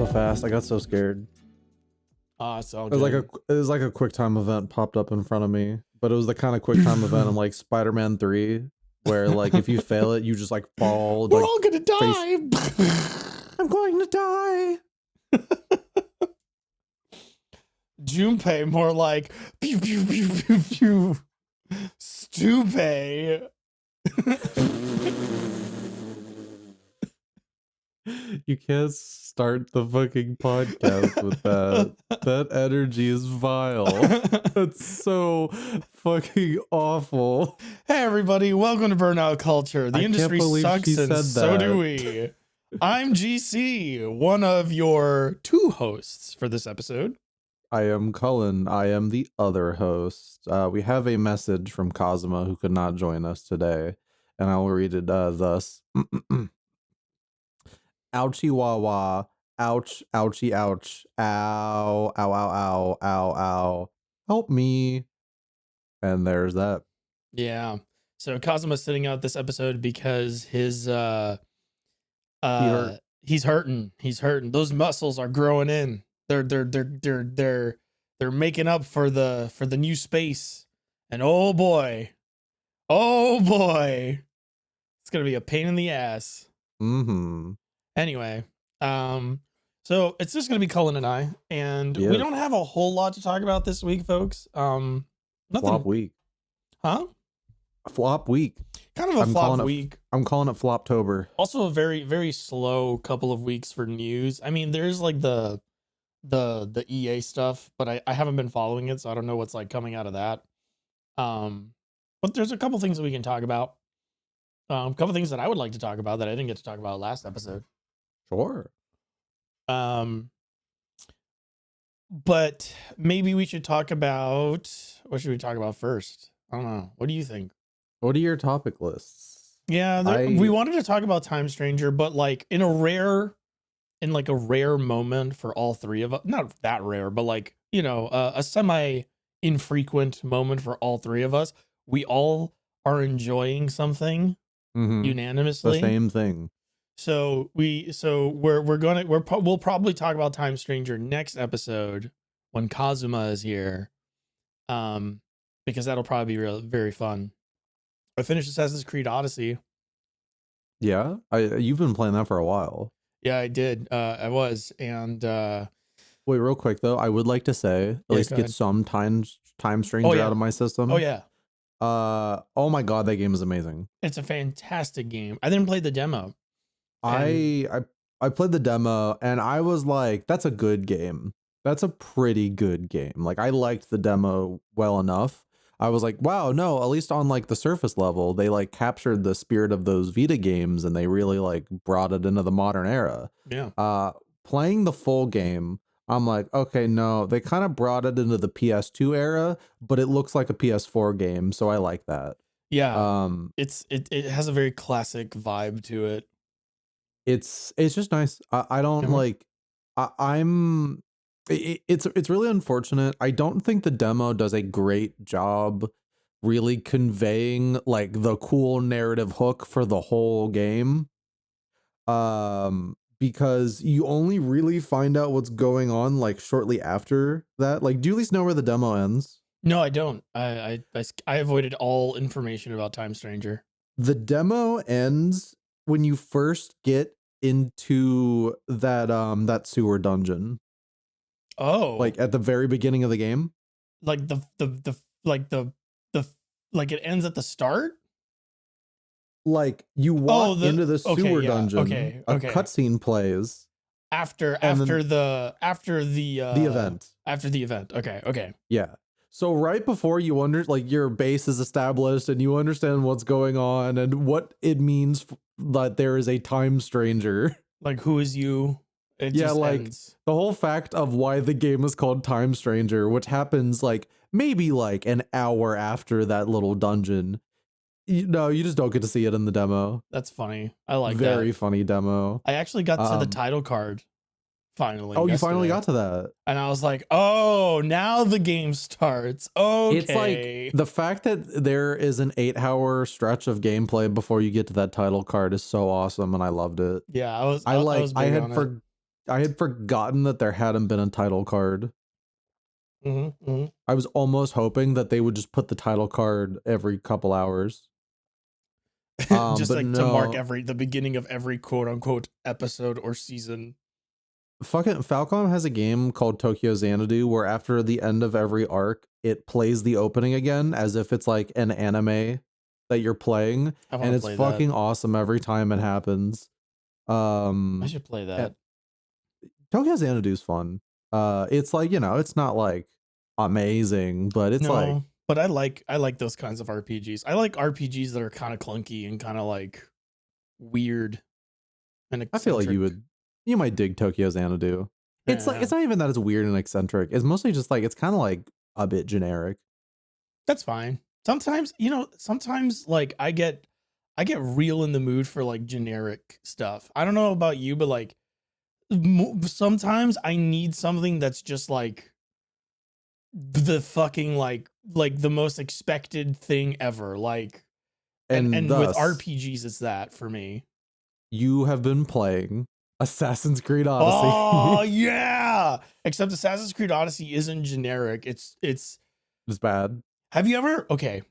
so fast. I got so scared. It's all It good. was like a quick time event popped up in front of me, but it was the kind of quick time event in like Spider-Man 3 where like if you fail it, you just like fall. We're Like, all gonna die. I'm going to die. Junpei, more like pew pew pew pew pew. Stupay. You can't start the fucking podcast with that. That energy is vile. That's so fucking awful. Hey everybody, welcome to Burnout Culture. The I industry can't believe sucks she and said so that. do we. I'm GC, one of your two hosts for this episode. I am Cullen. I am the other host. We have a message from Kazuma who could not join us today, and I will read it thus. Ouchie wah wah. Ouch, ouchie, ouch. Ow, ow, ow, ow, ow, ow. Help me. And there's that. Yeah. So Kazuma's sitting out this episode because his hurt. he's hurting. He's hurting. Those muscles are growing in. They're making up for the new space. And oh boy, it's gonna be a pain in the ass. Mm-hmm. Anyway, so it's just gonna be Cullen and I, and Yep. we don't have a whole lot to talk about this week, folks. Nothing. Flop week. Huh? Flop week. Kind of a flop week. I'm calling it Floptober. Also a very, very slow couple of weeks for news. I mean, there's like the EA stuff, but I haven't been following it, so I don't know what's like coming out of that. But there's a couple things that we can talk about. A couple things that I would like to talk about that I didn't get to talk about last episode. Sure. But maybe we should talk about, what should we talk about first? I don't know. What do you think? What are your topic lists? Yeah, we wanted to talk about Time Stranger, but like in a rare moment for all three of us. Not that rare, but like, you know, a semi infrequent moment for all three of us. We all are enjoying something unanimously. The same thing. So we'll probably talk about Time Stranger next episode when Kazuma is here, because that'll probably be very fun. I finished Assassin's Creed Odyssey. Yeah, you've been playing that for a while. Yeah, I did. I was, and wait, real quick though, I would like to say at least get some time stranger out of my system. Oh yeah. Oh my god, that game is amazing. It's a fantastic game. I didn't play the demo. I played the demo and I was like, that's a good game. That's a pretty good game. Like I liked the demo well enough. I was like, wow, no, at least on like the surface level, they like captured the spirit of those Vita games and they really like brought it into the modern era. Yeah. Playing the full game, I'm like, okay, no, they kind of brought it into the PS2 era, but it looks like a PS4 game, so I like that. Yeah. It has a very classic vibe to it. It's just nice. I don't like. It's really unfortunate. I don't think the demo does a great job really conveying like the cool narrative hook for the whole game. Because you only really find out what's going on like shortly after that. Like, do you at least know where the demo ends? No, I don't. I avoided all information about Time Stranger. The demo ends when you first get into that sewer dungeon. Oh, like at the very beginning of the game. Like the it ends at the start. Like you walk into the sewer dungeon. Okay. A cutscene plays after the event. After the event. Okay. Yeah. So right before you like your base is established and you understand what's going on and what it means that there is a time stranger. Like, who is you? It yeah, just like ends. The whole fact of why the game is called Time Stranger, which happens like maybe like an hour after that little dungeon. No, you just don't get to see it in the demo. That's funny. I like that. Very funny demo. I actually got to the title card finally. Oh, you finally got to that. And I was like, oh, now the game starts. Okay. It's like the fact that there is an 8-hour stretch of gameplay before you get to that title card is so awesome, and I loved it. Yeah, I had forgotten that there hadn't been a title card. Mm-hmm. I was almost hoping that they would just put the title card every couple hours. Just But like to mark no, the beginning of every quote unquote episode or season. fucking Falcom has a game called Tokyo Xanadu where after the end of every arc, it plays the opening again as if it's like an anime that you're playing, I want and to it's play that. fucking awesome every time it happens. I should play And that. Tokyo Xanadu is fun. It's like, it's not like amazing, but it's like No, but I like those kinds of RPGs. I like RPGs that are kind of clunky and kind of like weird and I feel like eccentric. you might dig Tokyo Xanadu. It's like Yeah, it's not even that it's weird and eccentric. It's mostly just like it's kind of like a bit generic. that's fine. Sometimes, sometimes like I get real in the mood for like generic stuff. I don't know about you, but like sometimes I need something that's just like the fucking like the most expected thing ever. Like And and with thus, RPGs it's that for me. you have been playing Assassin's Creed Oh Odyssey. yeah. Except Assassin's Creed Odyssey isn't generic. It's It's bad. have you ever okay.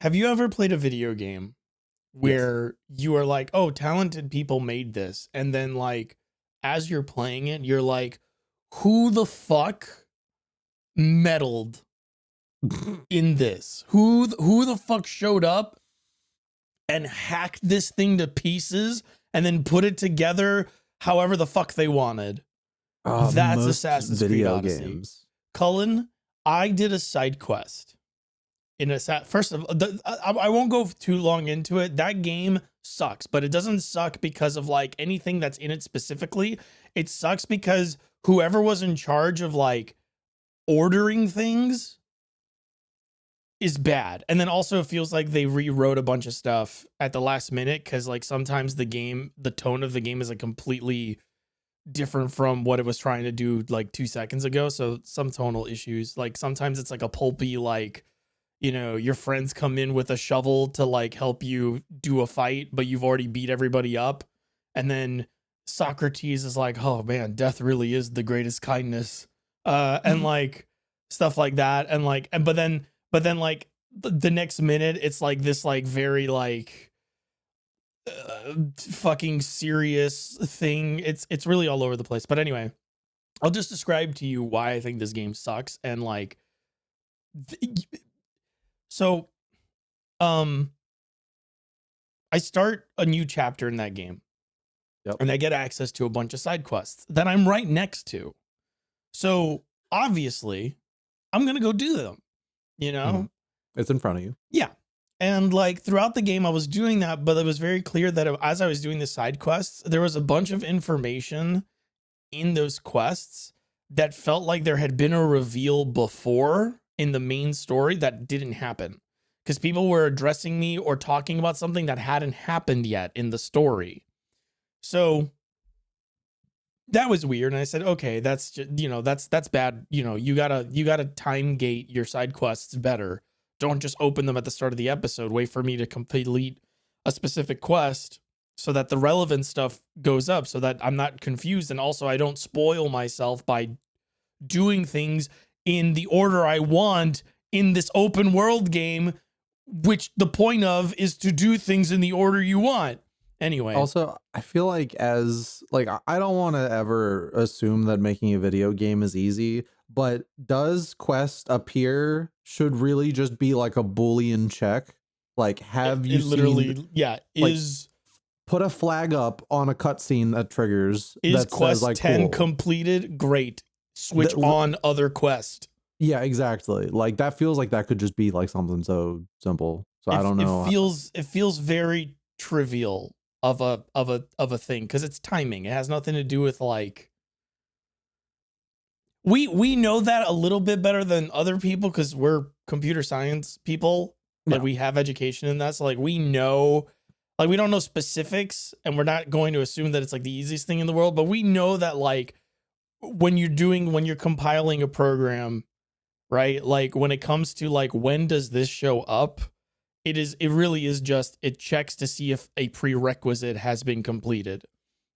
Have you ever played a video game Yes. where you are like, oh, talented people made this, and then like as you're playing it, you're like, who the fuck meddled in this? Who the fuck showed up and hacked this thing to pieces and then put it together however the fuck they wanted? That's Most Assassin's Creed video Odyssey. games. Cullen, I did a side quest in a first of I won't go too long into it. That game sucks, but it doesn't suck because of like anything that's in it specifically. It sucks because whoever was in charge of like ordering things is bad. And then also it feels like they rewrote a bunch of stuff at the last minute because like sometimes the tone of the game is like completely different from what it was trying to do like 2 seconds ago. So some tonal issues. Like sometimes it's like a pulpy like, your friends come in with a shovel to like help you do a fight, but you've already beat everybody up. And then Socrates is like, oh man, death really is the greatest kindness. And like stuff like that. And like, but then like the next minute, it's like this like very like fucking serious thing. It's really all over the place. But anyway, I'll just describe to you why I think this game sucks. And like, so um I start a new chapter in that game. Yep. And I get access to a bunch of side quests that I'm right next to. So obviously I'm going to go do them, you know? Mhm. It's in front of you. Yeah. And like throughout the game, I was doing that, but it was very clear that as I was doing the side quests, there was a bunch of information in those quests that felt like there had been a reveal before in the main story that didn't happen. Because people were addressing me or talking about something that hadn't happened yet in the story. So that was weird. And I said, okay, that's just, that's bad. You gotta time gate your side quests better. Don't just open them at the start of the episode. Wait for me to complete a specific quest so that the relevant stuff goes up so that I'm not confused. And also I don't spoil myself by doing things in the order I want in this open world game, which the point of is to do things in the order you want. Anyway. Also, I feel like I don't want to ever assume that making a video game is easy, but does quest appear should really just be like a Boolean check? Like, have you It seen, literally, yeah, like, put a flag up on a cutscene that triggers is that says quest like 10 cool. completed? Great. Switch on other quest. Yeah, exactly. Like that feels like that could just be like something so simple. So I don't know. It feels very trivial of a thing because it's timing. It has nothing to do with like we know that a little bit better than other people because we're computer science people. Like Yeah. we have education in that. So like we know, like we don't know specifics and we're not going to assume that it's like the easiest thing in the world, but we know that like when you're compiling a program, right? Like when it comes to like when does this show up? It really is just it checks to see if a prerequisite has been completed.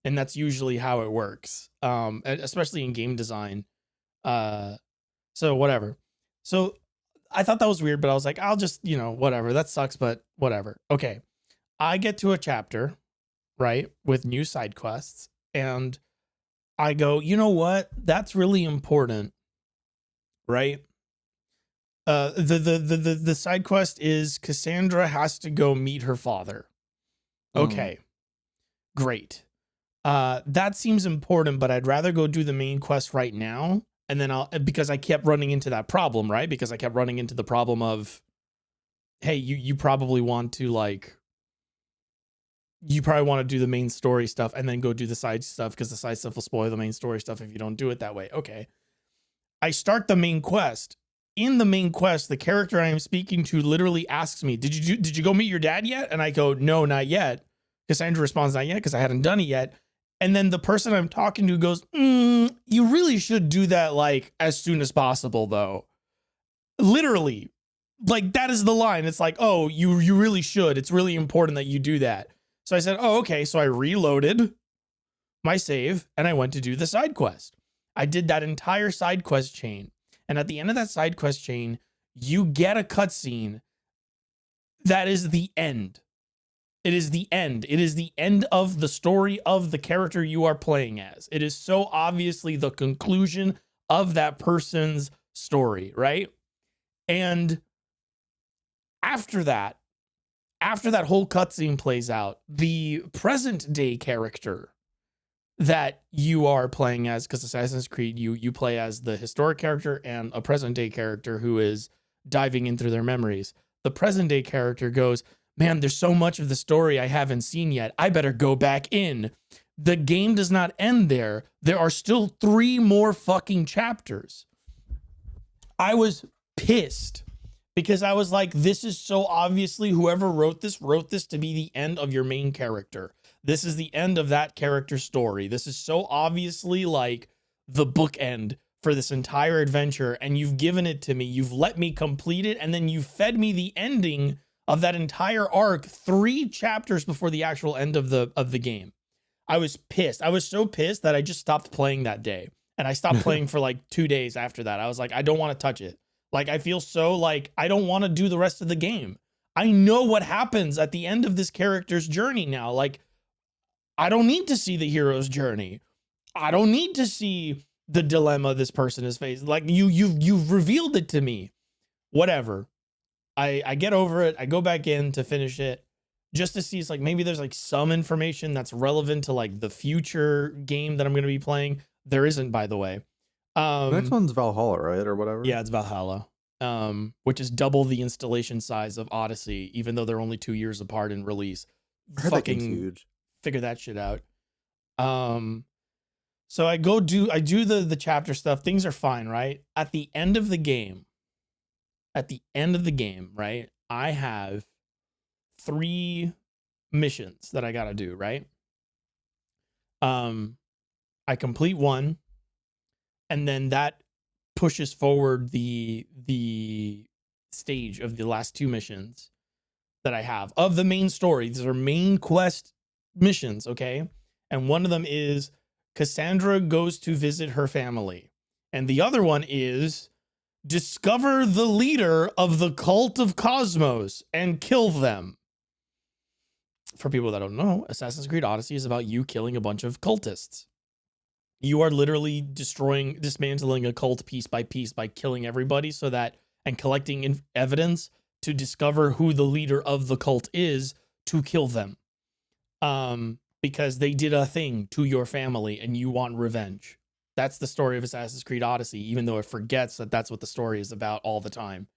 and that's usually how it works, especially in game design. So whatever. So I thought that was weird, but I was like, I'll just, whatever. That sucks, but whatever. Okay. I get to a chapter, right, with new side quests, and I go, you know what? That's really important, right? The side quest is Cassandra has to go meet her father. Mm. Okay, great. That seems important, but I'd rather go do the main quest right now. And then because I kept running into that problem, right? Because I kept running into the problem of, hey, you probably want to you probably want to do the main story stuff and then go do the side stuff, because the side stuff will spoil the main story stuff if you don't do it that way. Okay. I start the main quest. In the main quest, the character I am speaking to literally asks me, did you go meet your dad yet? And I go, no, not yet. Cassandra responds, not yet, because I hadn't done it yet. And then the person I'm talking to goes, you really should do that like as soon as possible, though. Literally, like that is the line. It's like, oh, you really should. It's really important that you do that. So I said, oh, okay. So I reloaded my save and I went to do the side quest. I did that entire side quest chain. And at the end of that side quest chain, you get a cutscene that is the end. It is the end. It is the end of the story of the character you are playing as. It is so obviously the conclusion of that person's story, right? And after that whole cutscene plays out, the present day character that you are playing as, because Assassin's Creed, you play as the historic character and a present day character who is diving in through their memories. The present day character goes, man, there's so much of the story I haven't seen yet. I better go back in. The game does not end there. There are still 3 more fucking chapters. I was pissed because I was like, this is so obviously whoever wrote this to be the end of your main character. This is the end of that character's story. This is so obviously like the bookend for this entire adventure, and you've given it to me. You've let me complete it, and then you fed me the ending of that entire arc 3 chapters before the actual end of the game. I was pissed. I was so pissed that I just stopped playing that day. And I stopped playing for like 2 days after that. I was like, I don't want to touch it. Like, I feel so like I don't want to do the rest of the game. I know what happens at the end of this character's journey now. Like, I don't need to see the hero's journey. I don't need to see the dilemma this person is facing. Like, you've revealed it to me. Whatever. I get over it. I go back in to finish it just to see, it's like maybe there's like some information that's relevant to like the future game that I'm going to be playing. There isn't, by the way. The next one's Valhalla, right? Or whatever? Yeah, it's Valhalla. Which is double the installation size of Odyssey, even though they're only 2 years apart in release. Fucking huge. Figure that shit out. So I do the chapter stuff. Things are fine, right? At the end of the game, right? I have 3 missions that I gotta do, right? I complete one, and then that pushes forward the stage of the last 2 missions that I have of the main story. These are main quest missions, okay? And one of them is Cassandra goes to visit her family. And the other one is discover the leader of the cult of Cosmos and kill them. For people that don't know, Assassin's Creed Odyssey is about you killing a bunch of cultists. You are literally dismantling a cult piece by piece by killing everybody and collecting evidence to discover who the leader of the cult is to kill them. Because they did a thing to your family and you want revenge. That's the story of Assassin's Creed Odyssey, even though it forgets that that's what the story is about all the time.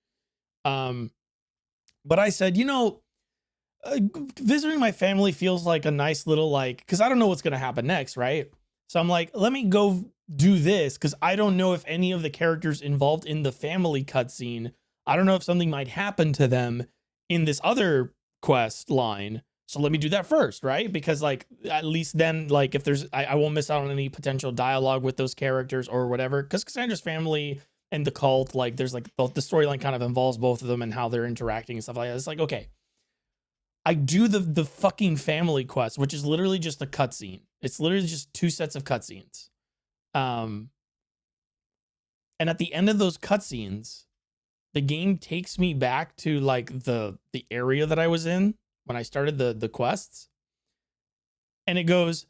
But I said, visiting my family feels like a nice little because I don't know what's going to happen next, right? So I'm like, let me go do this, because I don't know if any of the characters involved in the family cutscene, I don't know if something might happen to them in this other quest line. So let me do that first, right? Because at least then, if there's, I won't miss out on any potential dialogue with those characters or whatever. Because Cassandra's family and the cult, there's the storyline kind of involves both of them and how they're interacting and stuff like that. It's like, okay, I do the fucking family quest, which is literally just a cutscene. It's literally just 2 sets of cutscenes. And at the end of those cutscenes, the game takes me back to like the area that I was in when I started the quests. And it goes,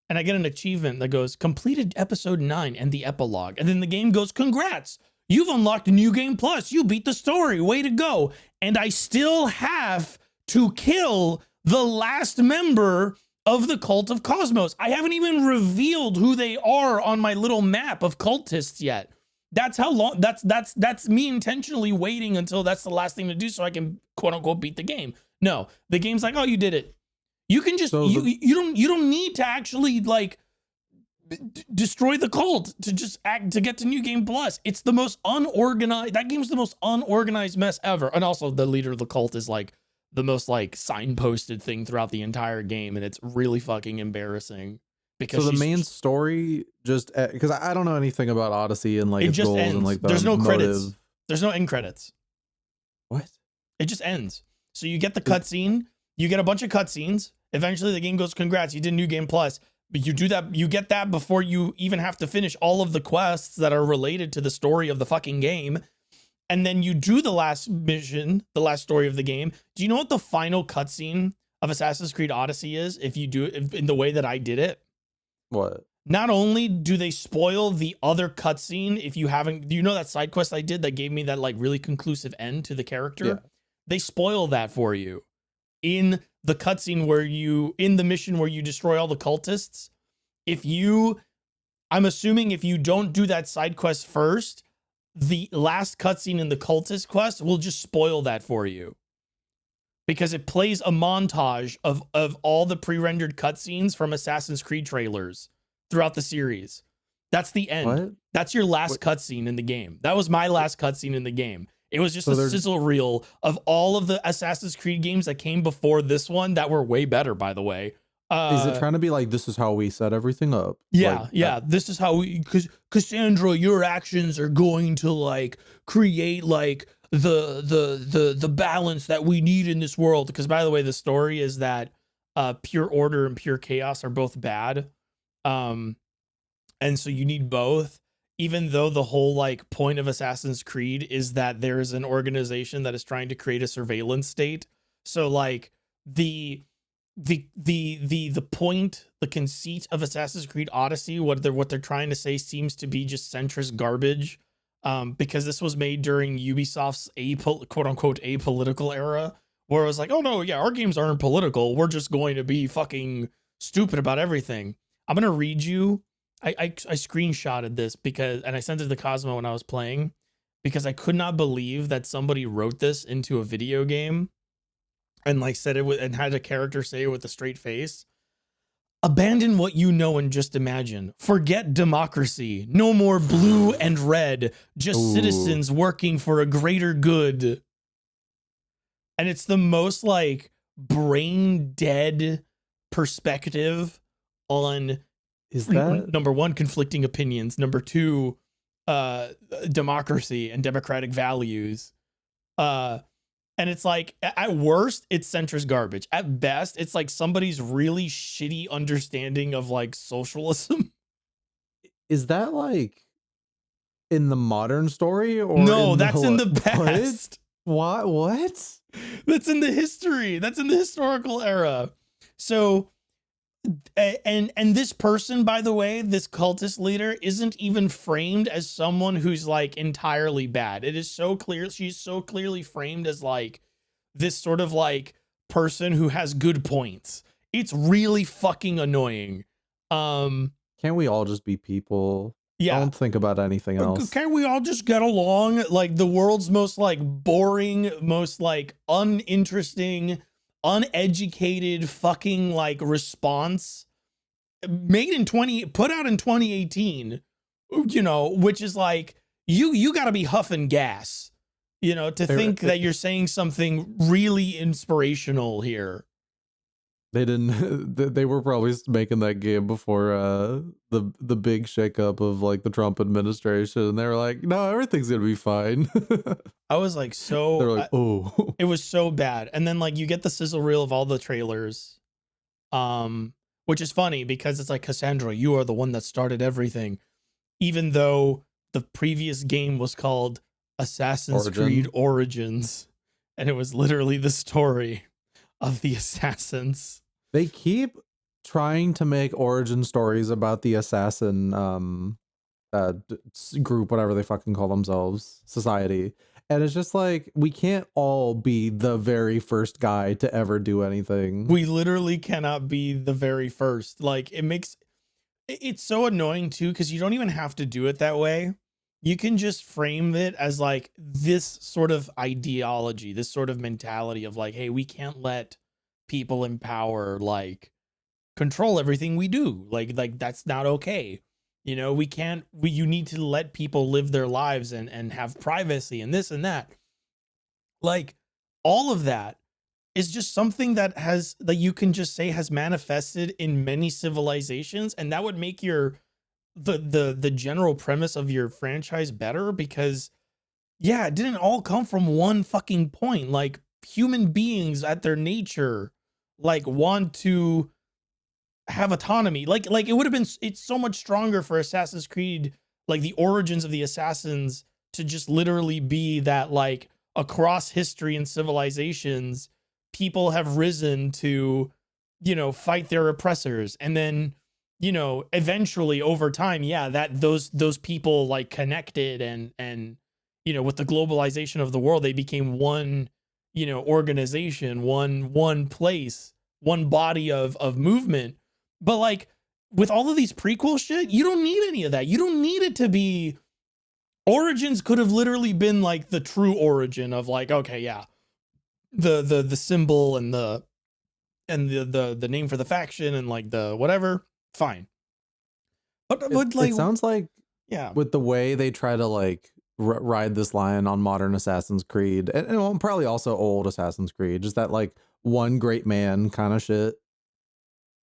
and I get an achievement that goes, completed episode 9 and the epilogue. And then the game goes, congrats, you've unlocked New Game Plus. You beat the story. Way to go. And I still have to kill the last member of the Cult of Cosmos. I haven't even revealed who they are on my little map of cultists yet. That's how long, that's me intentionally waiting until that's the last thing to do so I can quote unquote beat the game. No, the game's like, oh, you did it. You can just, So you don't need to actually like destroy the cult to just act to get to New Game Plus. It's the most unorganized, that game's the most unorganized mess ever. And also the leader of the cult is like the most like signposted thing throughout the entire game. And it's really fucking embarrassing. Because so the main story just, because I don't know anything about Odyssey and like it its just goals ends. and like the There's no motive. credits. There's no end credits. What? It just ends. So you get the cutscene, you get a bunch of cutscenes. Eventually the game goes, congrats, you did New Game Plus. But you do that, you get that before you even have to finish all of the quests that are related to the story of the fucking game. And then you do the last mission, the last story of the game. Do you know what the final cutscene of Assassin's Creed Odyssey is if you do it in the way that I did it? What? Not only do they spoil the other cutscene, if you haven't, do you know that side quest I did that gave me that like really conclusive end to the character? Yeah. They spoil that for you in the cutscene where you, in the mission where you destroy all the cultists. If you, I'm assuming if you don't do that side quest first, the last cutscene in the cultist quest will just spoil that for you. Because it plays a montage of all the pre-rendered cutscenes from Assassin's Creed trailers throughout the series. That's the end. What? That's your last cutscene in the game. That was my last cutscene in the game. It was just So a sizzle reel of all of the Assassin's Creed games that came before this one that were way better, by the way. Is it trying to be like, this is how we set everything up? Yeah, like, yeah. This is how we, because Cassandra, your actions are going to like create like the balance that we need in this world. Because by the way, the story is that pure order and pure chaos are both bad. And so you need both, even though the whole like point of Assassin's Creed is that there is an organization that is trying to create a surveillance state. So like the point, the conceit of Assassin's Creed Odyssey, what they're trying to say seems to be just centrist garbage. Because this was made during Ubisoft's quote unquote apolitical era, where it was like, oh no, yeah, our games aren't political. We're just going to be fucking stupid about everything. I'm gonna read you. I screenshotted this because, and I sent it to Kazuma when I was playing, because I could not believe that somebody wrote this into a video game and like said it with, and had a character say it with a straight face. Abandon what you know and just imagine. Forget democracy. No more blue and red. Just citizens working for a greater good. And it's the most like brain dead perspective on, is that number one, conflicting opinions. Number two, democracy and democratic values. And it's like, at worst, it's centrist garbage. At best, it's like somebody's really shitty understanding of like socialism. is that like in the modern story or no, that's in the past. What? That's in the history. That's in the historical era. So, and this person, by the way, this cultist leader isn't even framed as someone who's like entirely bad. It is so clear. She's so clearly framed as like this sort of like person who has good points. It's really fucking annoying. Can't we all just be people? Yeah. Don't think about anything else. Can't we all just get along? Like the world's most like boring, most like uninteresting, uneducated fucking like response made in put out in 2018, you know, which is like, you gotta be huffing gas, you know, to think that you're saying something really inspirational here. They didn't. They were probably making that game before the big shakeup of like the Trump administration, and they were like, "No, everything's gonna be fine." I was like, They're so like, "Oh, it was so bad. And then like you get the sizzle reel of all the trailers, um, which is funny because it's like, Cassandra, you are the one that started everything, even though the previous game was called Assassin's Creed Origin." Origins, and it was literally the story of the assassins. They keep trying to make origin stories about the assassin group, whatever they fucking call themselves, society. And it's just like, we can't all be the very first guy to ever do anything. We literally cannot be the very first. Like it's so annoying too, because you don't even have to do it that way. You can just frame it as like this sort of ideology, this sort of mentality of like, hey, we can't let people in power like control everything we do. Like that's not okay. You know, you need to let people live their lives and have privacy and this and that. Like all of that is just something that you can just say has manifested in many civilizations, and that would make your the general premise of your franchise better, because yeah, it didn't all come from one fucking point. Like human beings at their nature like want to have autonomy. Like it would have been, it's so much stronger for Assassin's Creed, like the origins of the assassins, to just literally be that like across history and civilizations, people have risen to, you know, fight their oppressors. And then, you know, eventually over time, yeah, that those people like connected and you know, with the globalization of the world, they became one, you know, organization, one place, one body of movement. But like with all of these prequel shit, you don't need any of that. You don't need it to be, Origins could have literally been like the true origin of like, okay, yeah, the symbol and the name for the faction and like the whatever, fine. But It like, sounds like, yeah, with the way they try to like ride this line on modern Assassin's Creed, and well, probably also old Assassin's Creed, just that like one great man kind of shit,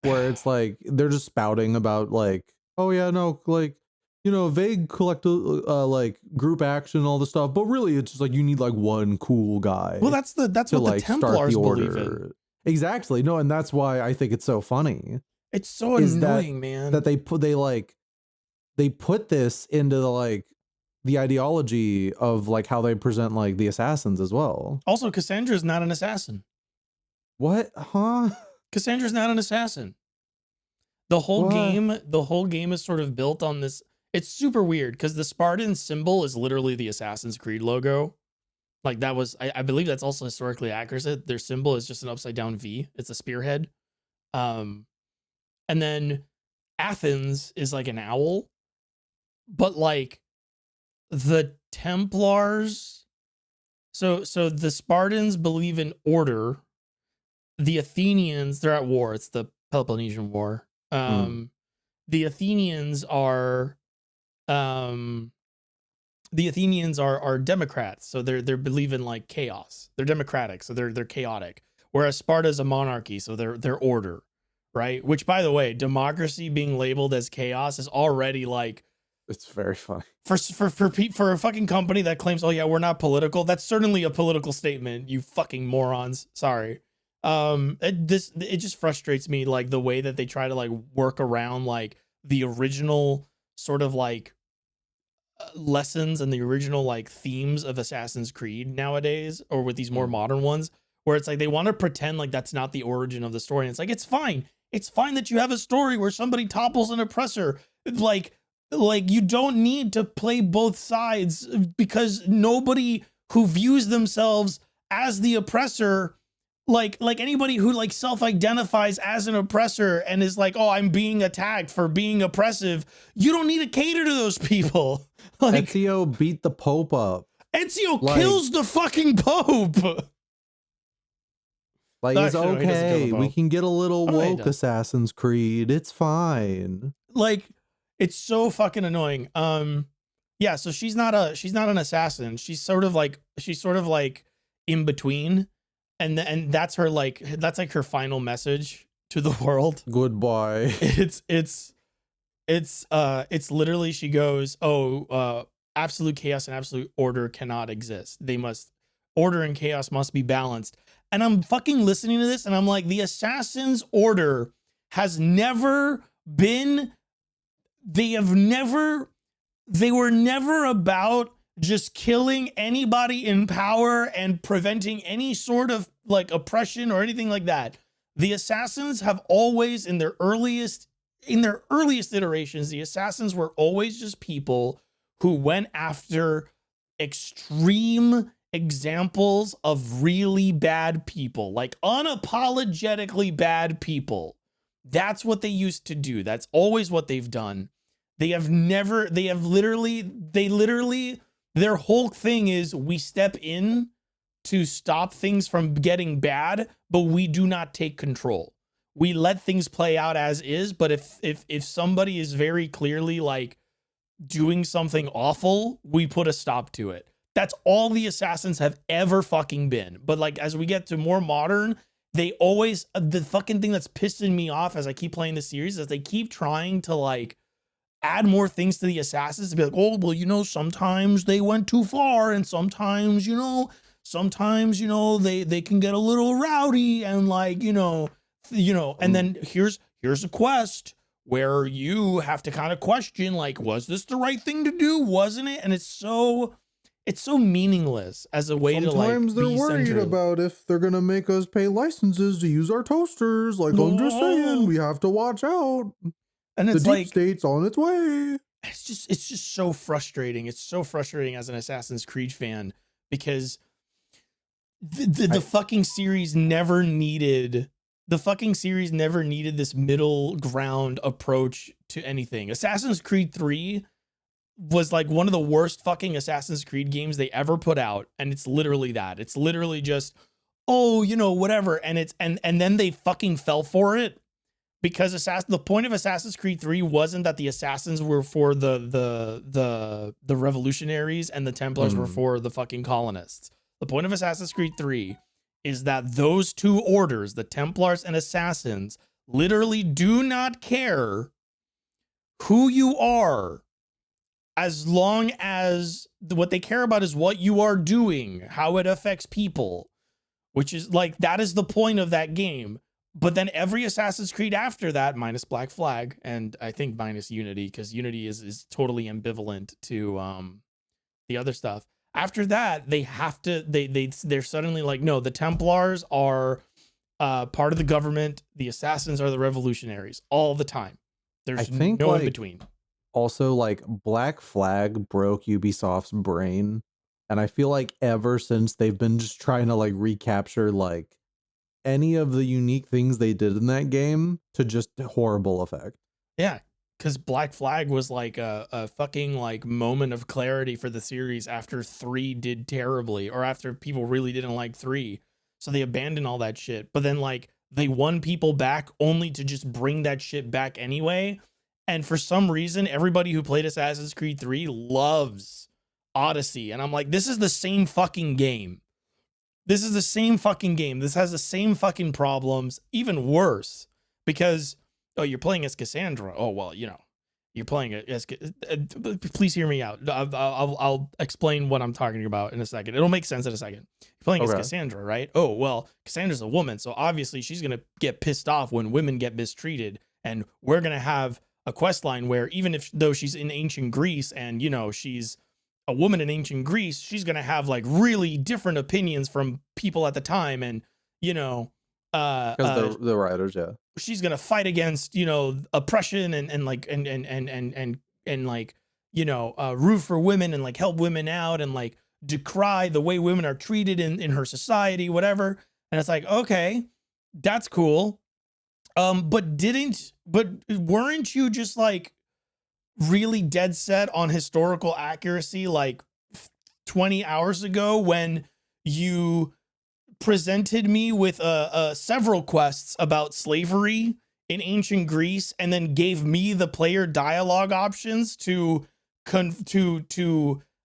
where it's like they're just spouting about like, oh yeah, no, like, you know, vague collective like group action and all this stuff, but really it's just like you need like one cool well, guy that's to what the like start the Templars believe in. order. Exactly. No, and that's why I think it's so funny, It's so is that annoying, man. they put this into the like the ideology of like how they present like the assassins as well. Also, Cassandra's not an assassin. What? Huh? Cassandra's not an assassin. What? The whole game is sort of built on this. It's super weird because the Spartan symbol is literally the Assassin's Creed logo. Like that was, I believe that's also historically accurate. Their symbol is just an upside down V. It's a spearhead. Um, and then Athens is like an owl, but like the Templars. So the Spartans believe in order. The Athenians, they're at war. It's the Peloponnesian War. Mm. The Athenians are um the Athenians are Democrats, so they're believe in like chaos. They're democratic, so they're chaotic. Whereas Sparta's a monarchy, so they're order, right? Which, by the way, democracy being labeled as chaos is already like, It's very funny. for a fucking company that claims, oh yeah, we're not political. That's certainly a political statement. You fucking morons. Sorry. It just frustrates me, like the way that they try to like work around like the original sort of like lessons and the original like themes of Assassin's Creed nowadays, or with these more Mm. modern ones, where it's like they want to pretend like that's not the origin of the story. And it's like, it's fine. It's fine that you have a story where somebody topples an oppressor. Like you don't need to play both sides, because nobody who views themselves as the oppressor, like anybody who like self-identifies as an oppressor and is like, oh, I'm being attacked for being oppressive, you don't need to cater to those people. Like Ezio beat the Pope up. Ezio Like, kills the fucking Pope. like it's Actually, no, he doesn't kill the okay. We Pope. can get a little Oh, no, he woke does. Assassin's Creed. It's fine. Like it's so fucking annoying. Yeah, so she's not an assassin. She's sort of like in between, and that's her like, that's like her final message to the world. Goodbye. It's literally, she goes, absolute chaos and absolute order cannot exist. Order and chaos must be balanced. And I'm fucking listening to this and I'm like, the Assassin's Order has never been, they were never about just killing anybody in power and preventing any sort of like oppression or anything like that. The Assassins have always, in their earliest iterations, the Assassins were always just people who went after extreme examples of really bad people, like unapologetically bad people. That's what they used to do. That's always what they've done. Their whole thing is, we step in to stop things from getting bad, but we do not take control. We let things play out as is, but if somebody is very clearly like doing something awful, we put a stop to it. That's all the Assassins have ever fucking been. But like, as we get to more modern, they always, the fucking thing that's pissing me off as I keep playing the series is they keep trying to like add more things to the Assassins to be like, oh, well, you know, sometimes they went too far and sometimes, you know, they can get a little rowdy and like, and then here's a quest where you have to kind of question, like, was this the right thing to do? Wasn't it? And it's so meaningless as a way Sometimes to like they're worried about if they're gonna make us pay licenses to use our toasters. Like, I'm just saying, we have to watch out. And it's the deep like, state's on its way. It's just so frustrating. It's so frustrating as an Assassin's Creed fan, because the fucking series never needed this middle ground approach to anything. Assassin's Creed 3 was like one of the worst fucking Assassin's Creed games they ever put out, and it's literally that. It's literally just, whatever, and then they fucking fell for it. Because the point of Assassin's Creed 3 wasn't that the assassins were for the revolutionaries and the Templars were for the fucking colonists. The point of Assassin's Creed 3 is that those two orders, the Templars and Assassins, literally do not care who you are, as long as what they care about is what you are doing, how it affects people, which is like, that is the point of that game. But then every Assassin's Creed after that, minus Black Flag, and I think minus Unity, because Unity is totally ambivalent to the other stuff. After that, they have to, they're suddenly like, no, the Templars are part of the government. The Assassins are the revolutionaries all the time. There's no in between. Also, like, Black Flag broke Ubisoft's brain. And I feel like ever since, they've been just trying to like recapture like any of the unique things they did in that game to just horrible effect. Yeah, because Black Flag was like a fucking like moment of clarity for the series after 3 did terribly, or after people really didn't like 3. So they abandoned all that shit. But then like they won people back only to just bring that shit back anyway. And for some reason, everybody who played Assassin's Creed 3 loves Odyssey. And I'm like, this is the same fucking game. This is the same fucking game. This has the same fucking problems, even worse, because, you're playing as Cassandra. Oh, well, you're playing as, please hear me out. I'll explain what I'm talking about in a second. It'll make sense in a second. You're playing as Cassandra, right? Oh, well, Cassandra's a woman, so obviously she's going to get pissed off when women get mistreated. And we're going to have a quest line where even though she's in ancient Greece and, she's a woman in ancient Greece, she's going to have like really different opinions from people at the time. And, because the writers, yeah, she's going to fight against, oppression and root for women and like help women out and like decry the way women are treated in her society, whatever. And it's like, okay, that's cool. But weren't you just like really dead set on historical accuracy like 20 hours ago when you presented me with several quests about slavery in ancient Greece and then gave me the player dialogue options to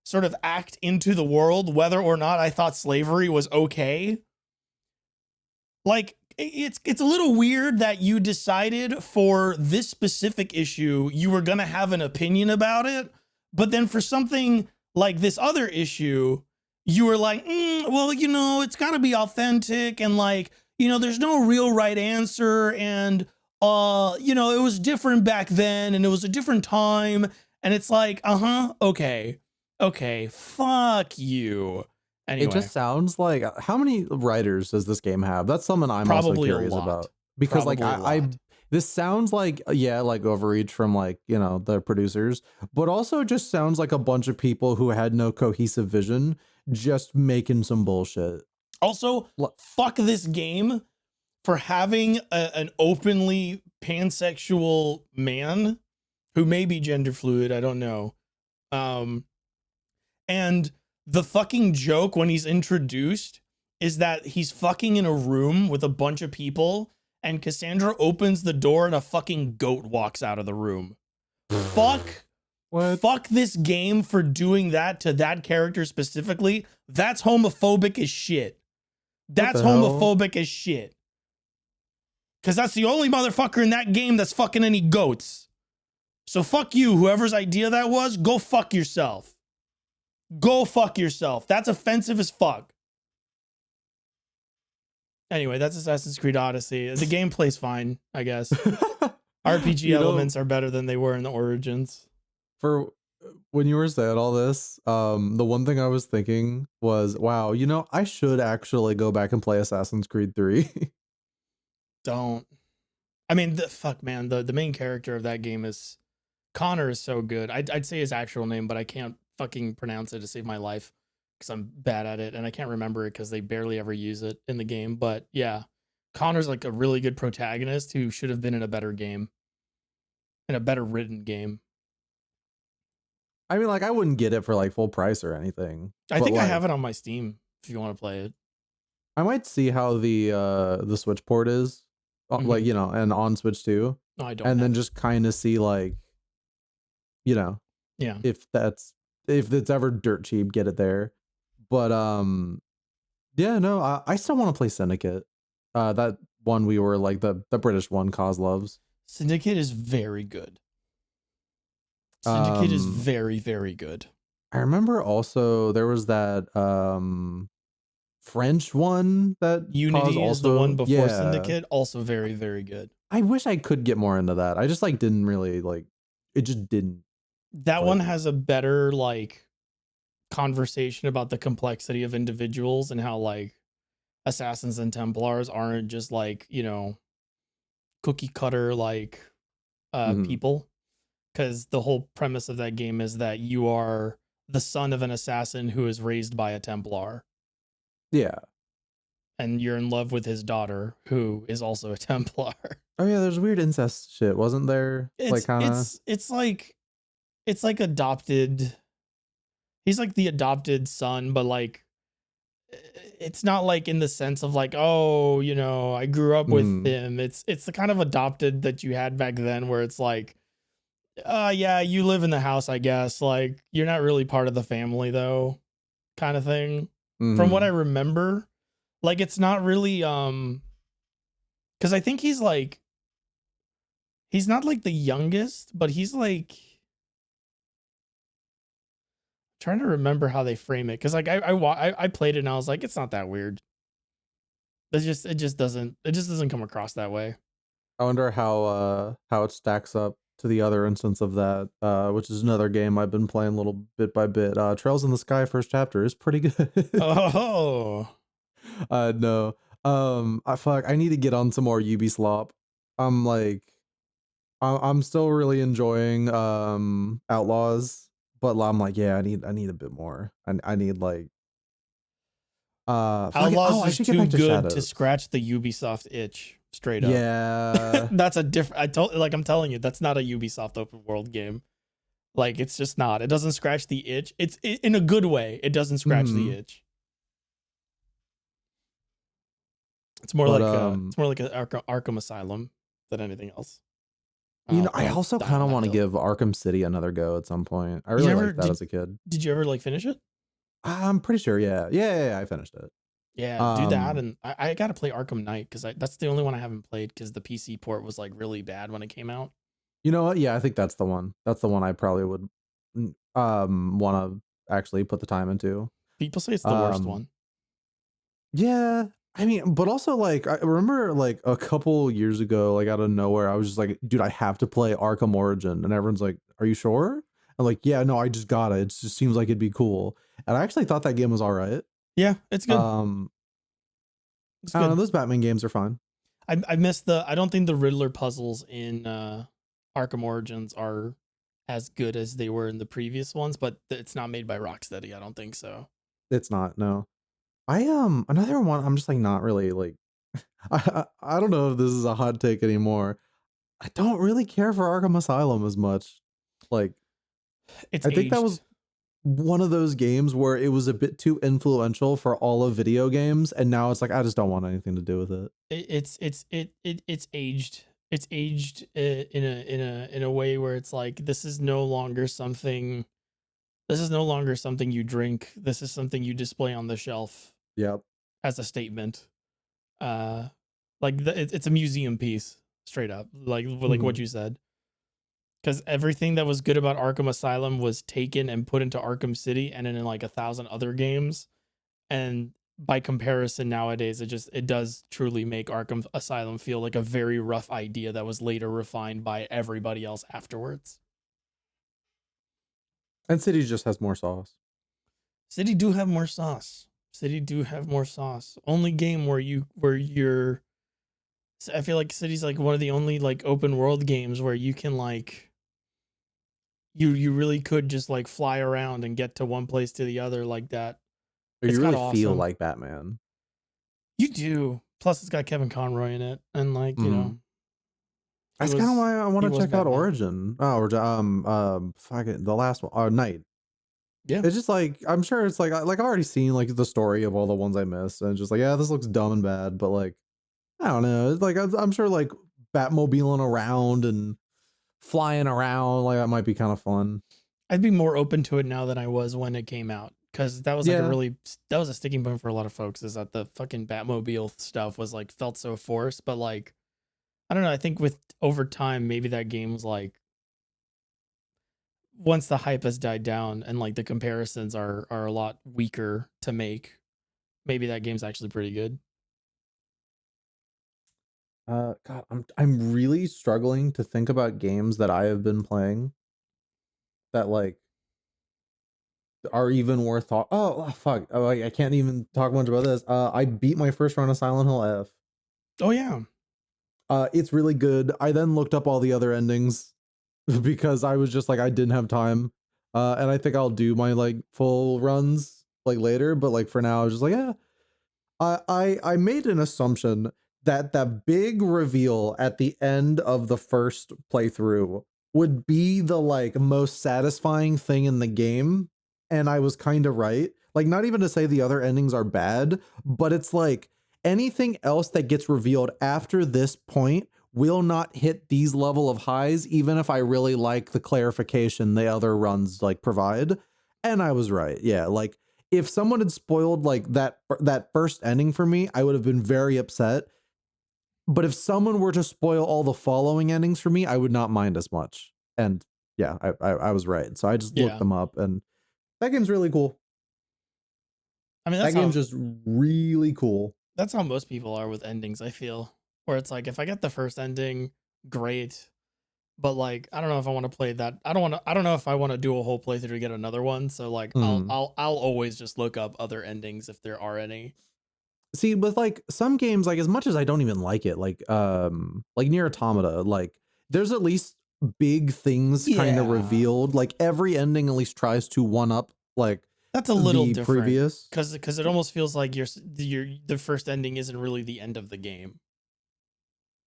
sort of act into the world whether or not I thought slavery was okay? Like, it's a little weird that you decided for this specific issue you were gonna have an opinion about it, but then for something like this other issue, you were like, well, it's got to be authentic, and like, there's no real right answer, and it was different back then, and it was a different time, and it's like, okay, fuck you. Anyway, it just sounds like how many writers does this game have? That's something I'm also probably a curious lot. about because Probably like a I lot. this sounds like like overreach from like the producers, but also just sounds like a bunch of people who had no cohesive vision just making some bullshit. Also, fuck this game for having an openly pansexual man who may be gender fluid, I don't know. And the fucking joke when he's introduced is that he's fucking in a room with a bunch of people, and Cassandra opens the door and a fucking goat walks out of the room. Fuck. What? Fuck this game for doing that to that character specifically. That's homophobic as shit. That's homophobic as shit. Because that's the only motherfucker in that game that's fucking any goats. So fuck you, whoever's idea that was, go fuck yourself. Go fuck yourself. That's offensive as fuck. Anyway, that's Assassin's Creed Odyssey. The gameplay's fine, I guess. RPG elements are better than they were in the Origins. For when you were saying all this, the one thing I was thinking was, wow, I should actually go back and play Assassin's Creed 3. Don't. I mean, fuck, man. The main character of that game is Connor is so good. I'd say his actual name, but I can't fucking pronounce it to save my life because I'm bad at it, and I can't remember it because they barely ever use it in the game. But yeah, Connor's like a really good protagonist who should have been in a better game, in a better written game. I mean, like, I wouldn't get it for like full price or anything. I think I have it on my Steam if you want to play it. I might see how the Switch port is, like, and on Switch too. No, I don't. And then just kind of see like, yeah, if it's ever dirt cheap, get it there. But yeah, no, I still want to play Syndicate. That one we were like the British one, Cause loves. Syndicate is very good. Syndicate is very, very good. I remember also there was that French one that Unity is the one before Syndicate, also very, very good. I wish I could get more into that. I just like didn't really like it. Just didn't. That one has a better like conversation about the complexity of individuals and how like assassins and Templars aren't just like cookie cutter like people. Because the whole premise of that game is that you are the son of an assassin who is raised by a Templar. Yeah. And you're in love with his daughter, who is also a Templar. Oh yeah, there's weird incest shit, wasn't there? It's like adopted. He's like the adopted son, but like it's not like in the sense of like, oh, I grew up with him. It's the kind of adopted that you had back then where it's like, yeah, you live in the house, I guess. Like, you're not really part of the family, though, kind of thing. From what I remember, like, it's not really, because I think he's not like the youngest, but he's like, trying to remember how they frame it. Because like, I played it and I was like, it's not that weird. It just doesn't come across that way. I wonder how it stacks up to the other instance of that, which is another game I've been playing a little bit by bit. Trails in the Sky first chapter is pretty good. Oh. No. I need to get on some more Ubi slop. I'm I'm still really enjoying Outlaws, but I'm like, yeah, I need a bit more. I need like Outlaws is too good to scratch the Ubisoft itch. Straight up. Yeah. That's a different, I'm telling you, that's not a Ubisoft open world game. Like, it's just not. It doesn't scratch the itch. It's in a good way. It doesn't scratch the itch. It's more like an Arkham Asylum than anything else. I also kind of want to give Arkham City another go at some point. I really liked that as a kid. Did you ever like finish it? I'm pretty sure. Yeah, I finished it. Yeah, do that, Um, and I gotta play Arkham Knight because that's the only one I haven't played because the PC port was like really bad when it came out. you know what? Yeah, I think that's the one. That's the one I probably would want to actually put the time into. People say it's the worst Um, one. yeah, I mean, but also like I remember like a couple years ago, like out of nowhere, I was just like, dude, I have to play Arkham Origin, and everyone's like, are you sure? I'm like, yeah, no, I just got it. It just seems like it'd be cool, and I actually thought that game was all right. Yeah, it's good. Um, It's I don't know, good. those Batman games are fine. I missed the. I don't think the Riddler puzzles in Arkham Origins are as good as they were in the previous ones, but it's not made by Rocksteady. I don't think so. It's not, no. I another one. I'm just like not really like. I don't know if this is a hot take anymore. I don't really care for Arkham Asylum as much. Like, It's I think that aged. was one of those games where it was a bit too influential for all of video games, and now it's like I just don't want anything to do with it. It's aged. It's aged in a way where it's like this is no longer something. This is no longer something you drink. This is something you display on the shelf Yep. as a statement. Uh, it's a museum piece, straight up. Like what Mhm. you said. Because everything that was good about Arkham Asylum was taken and put into Arkham City and in like 1,000 other games. And by comparison, nowadays it does truly make Arkham Asylum feel like a very rough idea that was later refined by everybody else afterwards. And Cities just has more sauce. City do have more sauce. City do have more sauce. Only game where you're. I feel like City's like one of the only like open world games where you can like you really could just like fly around and get to one place to the other like that. Or It's you kind really of feel awesome. like Batman. You do. Plus, it's got Kevin Conroy in it, and like Mhm. he That's kind of was why I he want to was check out Batman. Origin. Oh, or fuck it, the last one, Night. Yeah, It's just like I'm sure it's like I've already seen like the story of all the ones I missed, and it's just like yeah, this looks dumb and bad, but like I don't know, it's like I'm sure like Batmobiling around and flying around like that might be kind of fun. I'd be more open to it now than I was when it came out because that was like Yeah, that was a sticking point for a lot of folks. Is that the fucking Batmobile stuff was like felt so forced, but like I don't know. I think with over time, maybe that game's like once the hype has died down and like the comparisons are a lot weaker to make, maybe that game's actually pretty good. God, I'm really struggling to think about games that I have been playing that like are even worth talk. Oh fuck, oh, I can't even talk much about this. I beat my first run of Silent Hill F. Oh yeah, It's really good. I then looked up all the other endings because I was just like I didn't have time. And I think I'll do my like full runs like later, but like for now I was just like, yeah. I made an assumption that that big reveal at the end of the first playthrough would be the like most satisfying thing in the game, and I was kind of right. Like not even to say the other endings are bad, but it's like anything else that gets revealed after this point will not hit these level of highs even if I really like the clarification the other runs like provide. And I was right. Yeah, like if someone had spoiled like that first ending for me, I would have been very upset. But if someone were to spoil all the following endings for me, I would not mind as much. And yeah, I was right. So I just looked yeah. them up, and that game's really cool. I mean, That game's just really cool. that's how most people are with endings. I feel where it's like if I get the first ending, great. But like I don't know if I want to play that. I don't know if I want to do a whole playthrough to get another one. So like Mhm. I'll always just look up other endings if there are any. See, with like some games, like as much as I don't even like it, like Near Automata, like there's at least big things kind of Yeah. revealed. Like every ending at least tries to one up like That's a little the different previous. because it almost feels like your the first ending isn't really the end of the game.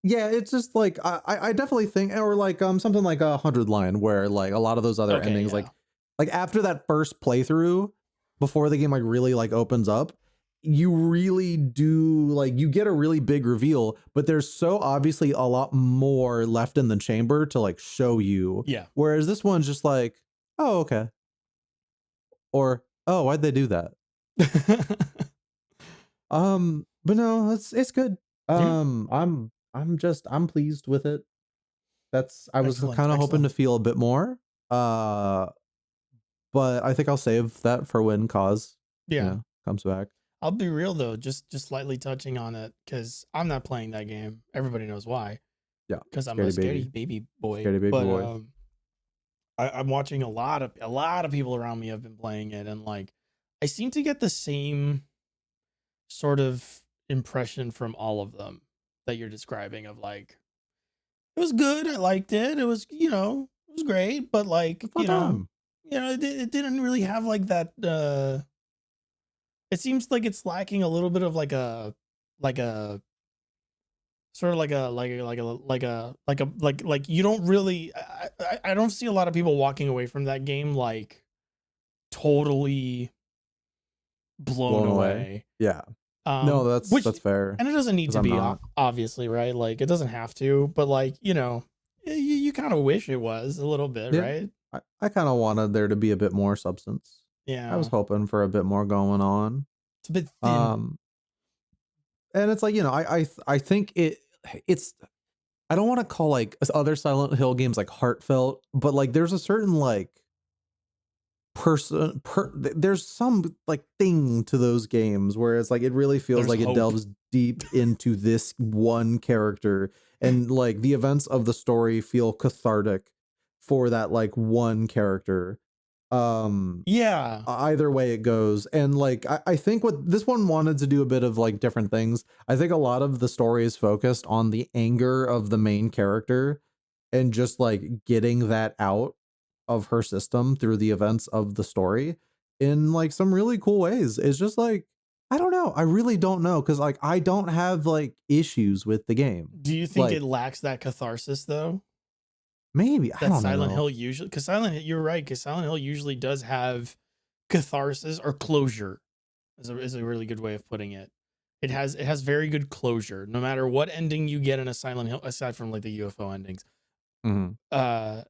Yeah, it's just like I definitely think, or like something like a 100 line where like a lot of those other Okay, endings yeah. like after that first playthrough before the game like really like opens up, you really do like you get a really big reveal, but there's so obviously a lot more left in the chamber to like show you, Yeah. whereas this one's just like, oh okay, or oh, why'd they do that? But no, it's good. Yeah. I'm pleased with it. That's I was Excellent. kind of hoping Excellent. to feel a bit more. Uh, but I think I'll save that for when Cause, Yeah. comes back. I'll be real though, just slightly touching on it because I'm not playing that game. Everybody knows why. Yeah, Because I'm a scaredy baby, scaredy baby boy. scaredy baby But boy. I'm watching a lot of people around me have been playing it, and like I seem to get the same sort of impression from all of them that you're describing of like it was good, I liked it, it was it was great, but like A fun time. it didn't really have like that. It seems like it's lacking a little bit of like a sort of like you don't really I don't see a lot of people walking away from that game like totally blown Blown away. away. Yeah. No, Which that's fair. and it doesn't need Because to I'm be not. obviously, right? Like it doesn't have to, but like, you kind of wish it was a little bit, Yeah. right? I kind of wanted there to be a bit more substance. I was Yeah. hoping for a bit more going on. It's a bit thin. Um, and it's like, I think it's I don't want to call like other Silent Hill games like heartfelt, but like there's a certain like there's some like thing to those games where it's like it really feels There's like it hope. delves deep into this one character, and like the events of the story feel cathartic for that like one character. Um Yeah. Either way it goes, and like I think what this one wanted to do a bit of like different things. I think a lot of the story is focused on the anger of the main character and just like getting that out of her system through the events of the story in like some really cool ways. It's just like, I don't know, I really don't know, because like I don't have like issues with the game. Do you think it Like lacks that catharsis though? maybe, I That don't Silent know. Hill usually, because you're right, because Silent Hill usually does have catharsis or closure. Is a really good way of putting it. It has very good closure, no matter what ending you get in a Silent Hill, aside from like the UFO endings. Mhm. Uh,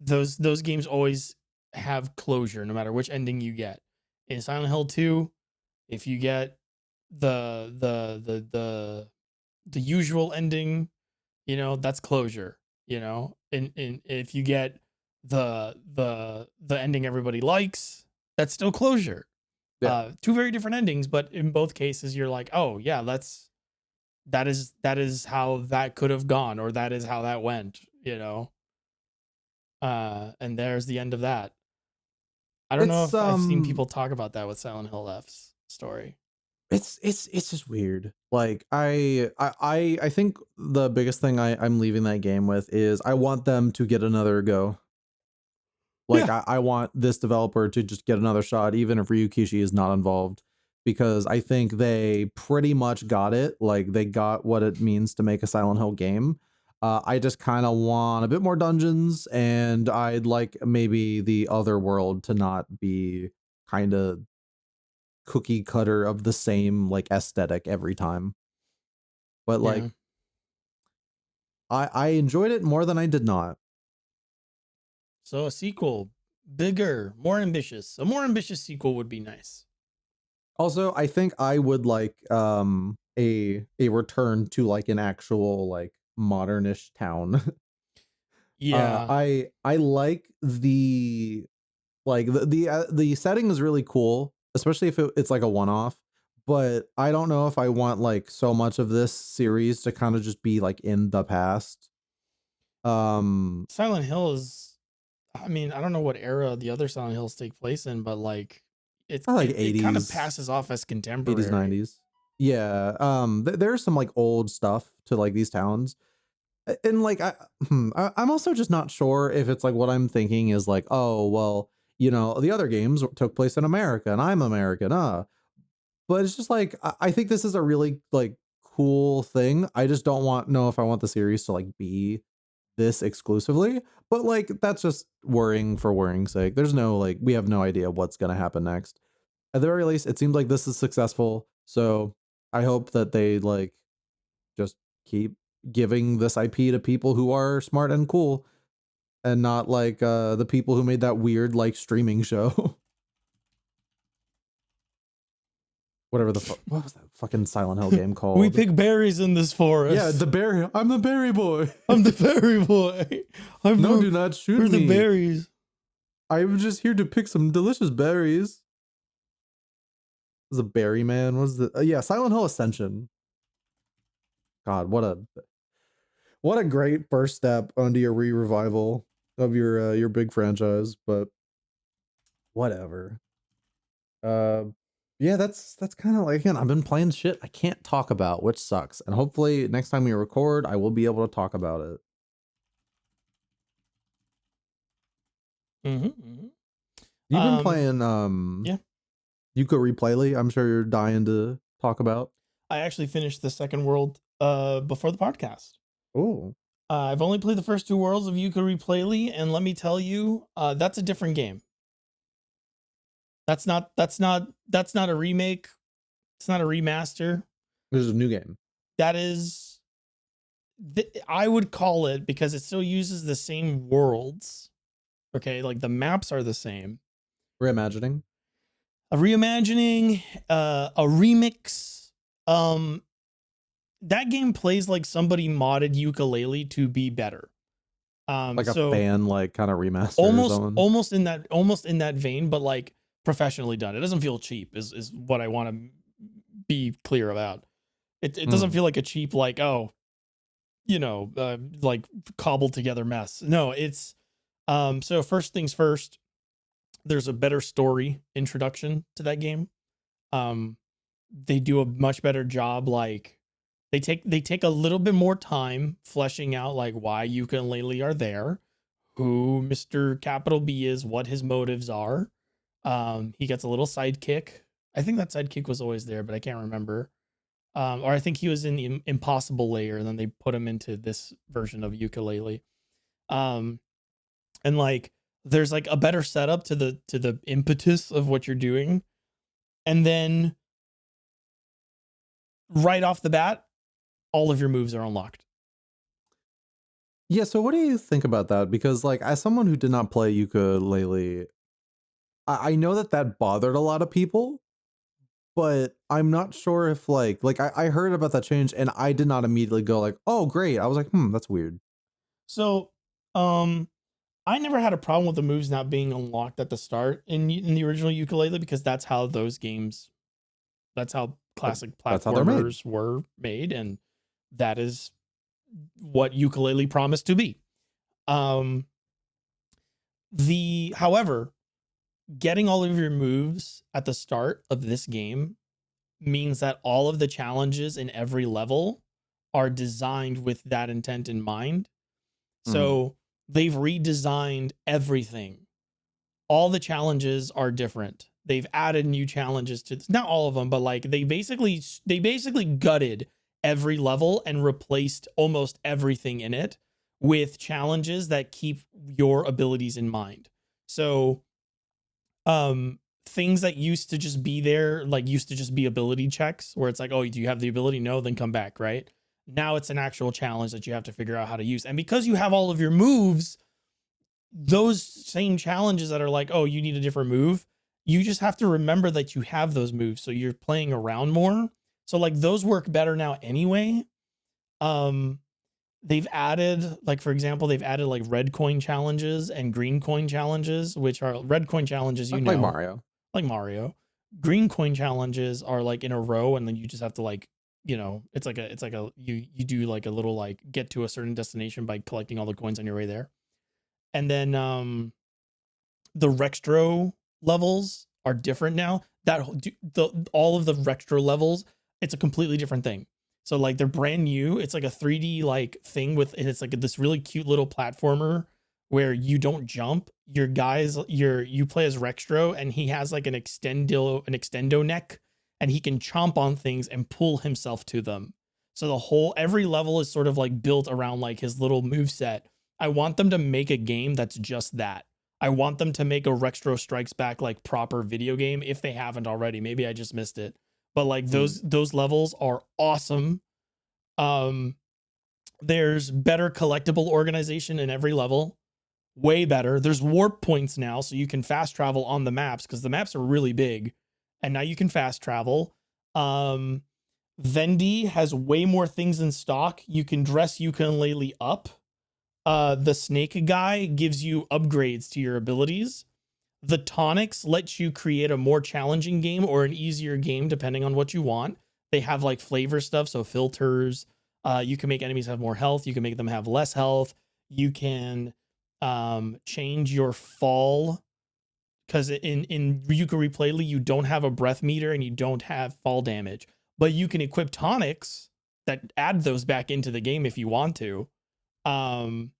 those games always have closure, no matter which ending you get. In Silent Hill 2, if you get the usual ending, that's closure. And if you get the ending everybody likes, that's still closure. Yeah. Two very different endings, but in both cases you're like, oh yeah, that is how that could have gone, or that is how that went. And there's the end of that. I don't know It's if I've seen people talk about that with Silent Hill F's story. it's just weird. Like I think the biggest thing I'm leaving that game with is I want them to get another go. Like Yeah. I want this developer to just get another shot, even if Ryukishi is not involved, because I think they pretty much got it. Like they got what it means to make a Silent Hill game. I just kind of want a bit more dungeons, and I'd like maybe the other world to not be kind of cookie cutter of the same like aesthetic every time. But Yeah. like I enjoyed it more than I did not. So a sequel, bigger, more ambitious. A more ambitious sequel would be nice. Also, I think I would like a return to like an actual like modernish town. Yeah. I like the setting is really cool, especially if it's like a one off. But I don't know if I want like so much of this series to kind of just be like in the past. Um, Silent Hill is, I mean, I don't know what era the other Silent Hills take place in, but like I like it kind of 80s, passes off as 80s, contemporary. 90s. Yeah. There's some like old stuff to like these towns. And like I'm also just not sure if it's like what I'm thinking is like, oh well, the other games took place in America and I'm American, but it's just like I think this is a really like cool thing. I just don't know if I want the series to like be this exclusively, but like that's just worrying for worrying's sake. There's no like we have no idea what's gonna happen next. At the very least, it seems like this is successful, so I hope that they like just keep giving this IP to people who are smart and cool, and not like the people who made that weird like streaming show. whatever what was that fucking Silent Hill game called? We pick berries in this forest. Yeah, the berry. I'm the berry boy. I'm the berry boy. No, do not shoot we're me. the berries. I'm just here to pick some delicious berries. Was a berry man? Was the yeah, Silent Hill Ascension. God, what a great first step onto your revival of your big franchise, but whatever. Yeah, that's kind of like, again, I've been playing shit I can't talk about, which sucks. And hopefully next time we record, I will be able to talk about it. You've been playing yeah, Yooka-Replaylee. I'm sure you're dying to talk about. I actually finished the second world before the podcast. Oh. I've only played the first 2 worlds of Yooka-Replaylee, and let me tell you, that's a different game. That's not a remake. It's not a remaster. This is a new game. That is, I would call it, because it still uses the same worlds. Okay, like the maps are the same. Reimagining. A reimagining, a remix. That game plays like somebody modded Yooka-Laylee to be better. Like a fan, like kind of remaster. Almost in that vein, but like professionally done. It doesn't feel cheap, is what I want to be clear about. It doesn't feel like a cheap, like, oh, like cobbled together mess. No, it's so first things first, there's a better story introduction to that game. They do a much better job. Like they take a little bit more time fleshing out like why Yooka and Laylee are there, who Mr. Capital B is, what his motives are. He gets a little sidekick. I think that sidekick was always there, but I can't remember. Or I think he was in the Impossible layer, and then they put him into this version of Yooka-Laylee. And like there's like a better setup to the impetus of what you're doing. And then right off the bat, all of your moves are unlocked. Yeah, so what do you think about that? Because like as someone who did not play Yooka-Laylee, I know that bothered a lot of people, but I'm not sure if like I heard about that change and I did not immediately go like, oh great. I was like, that's weird. So I never had a problem with the moves not being unlocked at the start in the original Yooka-Laylee, because that's how classic platformers were made, and that is what Yooka-Laylee promised to be. However, getting all of your moves at the start of this game means that all of the challenges in every level are designed with that intent in mind. So they've redesigned everything. All the challenges are different. They've added new challenges to this. Not all of them, but like they basically gutted every level and replaced almost everything in it with challenges that keep your abilities in mind. So things that used to just be there, like used to just be ability checks where it's like, oh, do you have the ability? No, then come back, right? Now it's an actual challenge that you have to figure out how to use. And because you have all of your moves, those same challenges that are like, oh, you need a different move, you just have to remember that you have those moves. So you're playing around more. So like those work better now anyway. They've added, like, for example, they've added like red coin challenges and green coin challenges, which are red coin challenges, like Mario. Green coin challenges are like in a row, and then you just have to like, it's like you do like a little like get to a certain destination by collecting all the coins on your way there. And then the Rextro levels are different now. All of the Rextro levels, it's a completely different thing. So like they're brand new. It's like a 3D like thing and it's like this really cute little platformer where you don't jump. You play as Rextro, and he has like an extendo neck, and he can chomp on things and pull himself to them. So every level is sort of like built around like his little move set. I want them to make a game that's just that. I want them to make a Rextro Strikes Back like proper video game if they haven't already. Maybe I just missed it. But like those levels are awesome. There's better collectible organization in every level. Way better. There's warp points now, so you can fast travel on the maps, because the maps are really big. And now you can fast travel. Um, Vendy has way more things in stock. You can dress Yooka-Laylee up. The snake guy gives you upgrades to your abilities. The tonics let you create a more challenging game or an easier game depending on what you want. They have like flavor stuff, so filters. You can make enemies have more health. You can make them have less health. You can change your fall, because in Yooka-Replaylee you don't have a breath meter and you don't have fall damage, but you can equip tonics that add those back into the game if you want to. Um,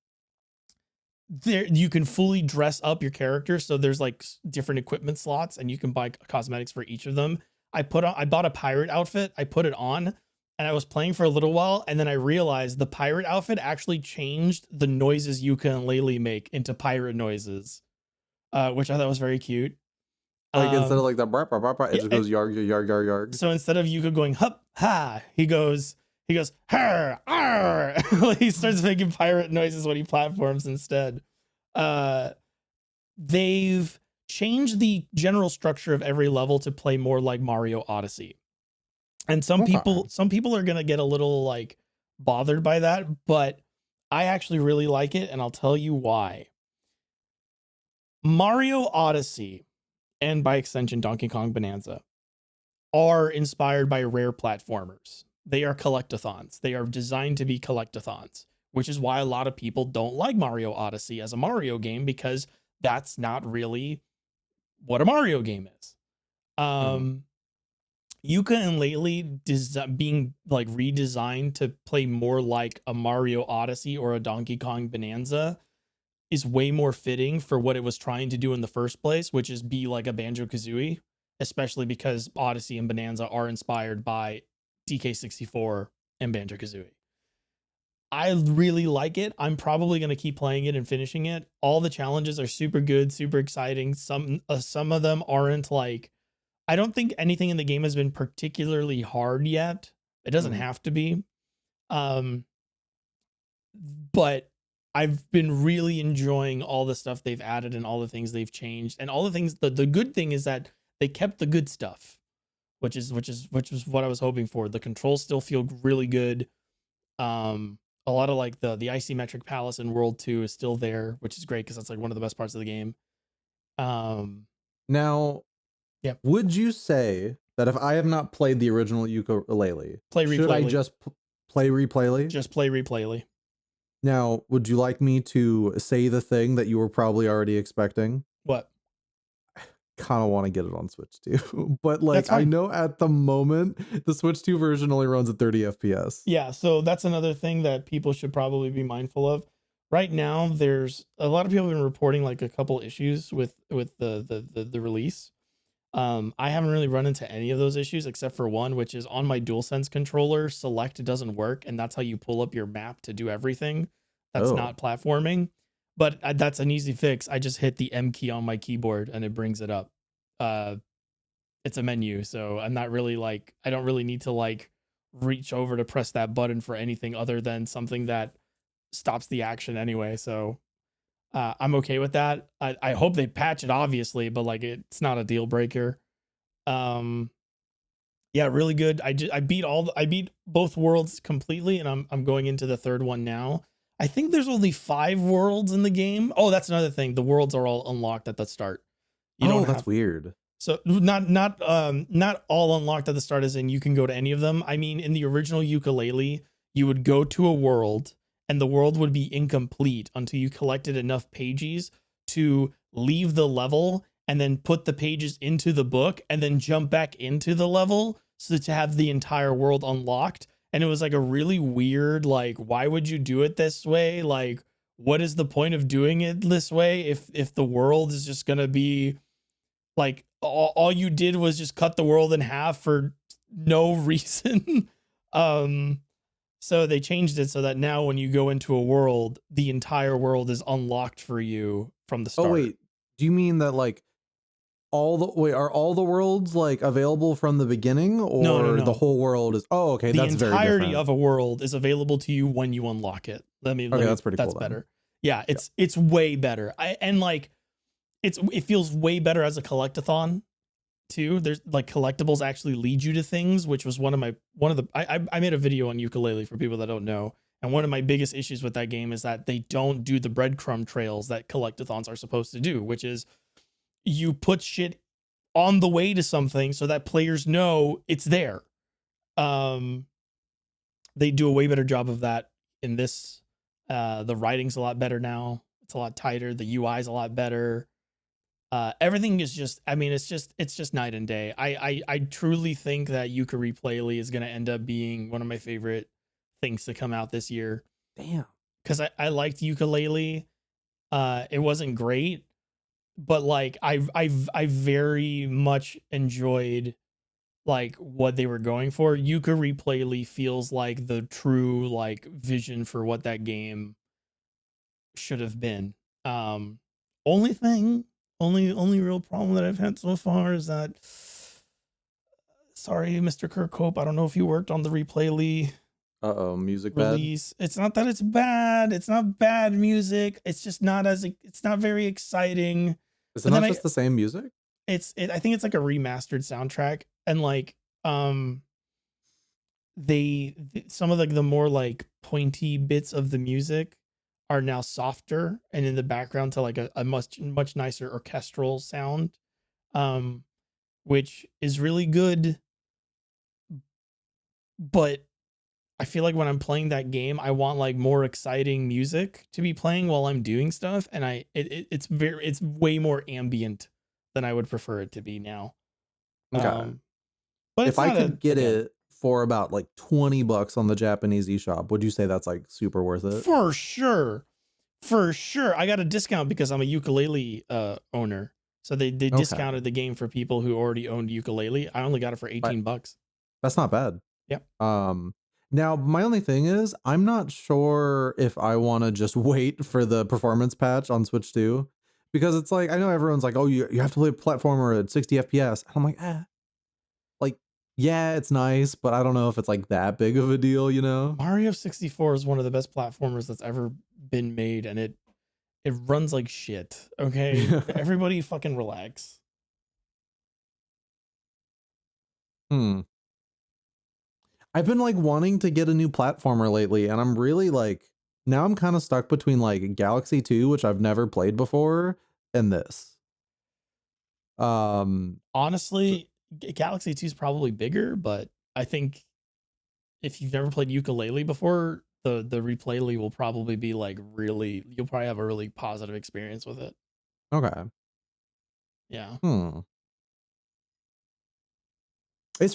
there you can fully dress up your character, so there's like different equipment slots and you can buy cosmetics for each of them. I bought a pirate outfit, I put it on, and I was playing for a little while, and then I realized the pirate outfit actually changed the noises Yooka-Laylee make into pirate noises, which I thought was very cute. Like instead of like the brap, brap, brap, brap, it Yeah, just goes yarg, yarg, yarg, yarg. so instead of Yuka going hup ha, he goes her arr. Like, he starts making pirate noises when he platforms instead. They've changed the general structure of every level to play more like Mario Odyssey. And some Okay. people are gonna get a little like bothered by that, but I actually really like it, and I'll tell you why. Mario Odyssey, and by extension Donkey Kong Bonanza, are inspired by rare platformers. They are collectathons. They are designed to be collectathons, which is why a lot of people don't like Mario Odyssey as a Mario game, because that's not really what a Mario game is. Hmm. Yooka-Laylee being like redesigned to play more like a Mario Odyssey or a Donkey Kong Bonanza is way more fitting for what it was trying to do in the first place, which is be like a Banjo-Kazooie, especially because Odyssey and Bonanza are inspired by DK64 and Banjo-Kazooie. I really like it. I'm probably going to keep playing it and finishing it. All the challenges are super good, super exciting. Some of them aren't like, I don't think anything in the game has been particularly hard yet. It doesn't Hmm. have to be. Um, but I've been really enjoying all the stuff they've added and all the things they've changed and all the things. The good thing is that they kept the good stuff, which is what I was hoping for. The controls still feel really good. A lot of like the isometric palace in World 2 is still there, which is great because that's like one of the best parts of the game. Um, Now, yeah, would you say that if I have not played the original Yooka-Laylee, play should I Replayly, just play Replayly? just play Replayly. Now, would you like me to say the thing that you were probably already expecting? What? Kind of want to get it on Switch too, but That's like I fine. know at the moment the Switch 2 version only runs at 30 FPS. Yeah, so that's another thing that people should probably be mindful of. Right now, there's a lot of people have been reporting like a couple issues with the release. I haven't really run into any of those issues except for one, which is on my DualSense controller. Select doesn't work, and that's how you pull up your map to do everything. That's Oh, not platforming, but that's an easy fix. I just hit the M key on my keyboard and it brings it up. Uh, it's a menu, so I'm not really like, I don't really need to like reach over to press that button for anything other than something that stops the action anyway. So I'm okay with that. I hope they patch it, obviously, but like it's not a deal breaker. Um, yeah, really good. I beat I beat both worlds completely, and I'm going into the third one now. I think there's only 5 worlds in the game. Oh, that's another thing. The worlds are all unlocked at the start. You don't oh, that's have, weird. so not all unlocked at the start, as in you can go to any of them. I mean, in the original Yooka-Laylee, you would go to a world and the world would be incomplete until you collected enough pages to leave the level and then put the pages into the book and then jump back into the level so to have the entire world unlocked. And it was like a really weird, like, why would you do it this way? Like, what is the point of doing it this way if the world is just gonna be like, all you did was just cut the world in half for no reason. um so they changed it so that now when you go into a world, the entire world is unlocked for you from the Oh start. wait, do you mean that like are all the worlds like available from the beginning No, no, or the no. whole world is Oh, okay, The that's very entirety different. of a world is available to you when you unlock it. Okay, that's pretty That's cool then. better. Yeah, Yeah. it's way better. And like, it feels way better as a collectathon. too. There's like collectibles actually lead you to things, which was one of the I made a video on Yooka-Laylee for people that don't know. And one of my biggest issues with that game is that they don't do the breadcrumb trails that collectathons are supposed to do, which is you put shit on the way to something so that players know it's there. Um, they do a way better job of that in this. The writing's a lot better now. It's a lot tighter. The UI is a lot better. Everything is just, I mean, it's just night and day. I truly think that Yooka-Replaylee is going to end up being one of my favorite things to come out this year. Damn. Because I liked Yooka-Laylee. It wasn't great, but like I very much enjoyed like what they were going for. Yooka-Replaylee feels like the true like vision for what that game should have been. Only thing, only real problem that I've had so far is that, sorry, Mr. Kirkhope, I don't know if you worked on the Replaylee Music release. It's not that it's bad. It's not bad music. It's just not it's not very exciting. bad. Is it But not then just the same music? I think it's like a remastered soundtrack, and like some of the more like pointy bits of the music are now softer and in the background to like a much nicer orchestral sound, which is really good. But I feel like when I'm playing that game, I want like more exciting music to be playing while I'm doing stuff, and it's way more ambient than I would prefer it to be now. Okay. But If I could get it for about like $20 on the Japanese eShop, would you say that's like super worth it? For sure. For sure. I got a discount because I'm a Yooka-Laylee owner. So they discounted the game for people who already owned Yooka-Laylee. I only got it for $18. That's not bad. Yep. Now my only thing is I'm not sure if I want to just wait for the performance patch on Switch 2, because it's like, I know everyone's like, oh, you have to play a platformer at 60 FPS. And I'm like, like, yeah, it's nice, but I don't know if it's like that big of a deal, you know? Mario 64 is one of the best platformers that's ever been made, and it runs like shit. Okay. Everybody fucking relax. I've been like wanting to get a new platformer lately, and I'm really like, now I'm kind of stuck between like Galaxy 2, which I've never played before, and this. Honestly, Galaxy 2 is probably bigger, but I think if you've never played Yooka-Laylee before, the Replaylee will probably be like you'll probably have a really positive experience with it. Okay. Yeah. It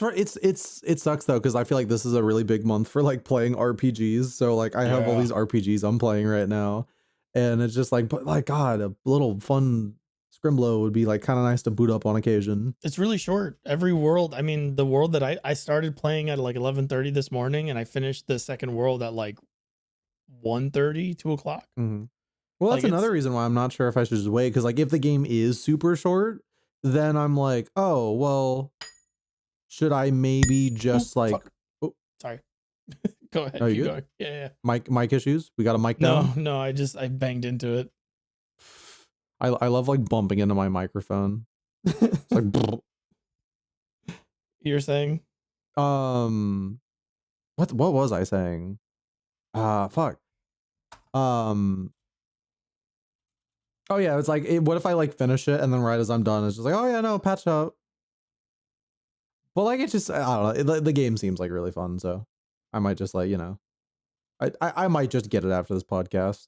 sucks though, because I feel like this is a really big month for like playing RPGs. So like I have all these RPGs I'm playing right now, and it's just like, but like, God, a little fun Scrimblow would be like kind of nice to boot up on occasion. It's really short. Every world, I mean, the world that I started playing at like 11:30 this morning, and I finished the second world at like 1:30, 2 o'clock. Well, that's another reason why I'm not sure if I should just wait, because like if the game is super short, then I'm like, oh well, should I maybe just like, oh, sorry. Go ahead. Oh, you keep good? going. Yeah. Mic issues. We got a mic down. No, I banged into it. I love like bumping into my microphone. It's like, You're saying? what was I saying? Fuck. Oh yeah, it's like, what if I like finish it and then right as I'm done, it's just like, oh yeah, no, patch up. But like, it's just, I don't know. The game seems like really fun, so I might just like, you know, I might just get it after this podcast.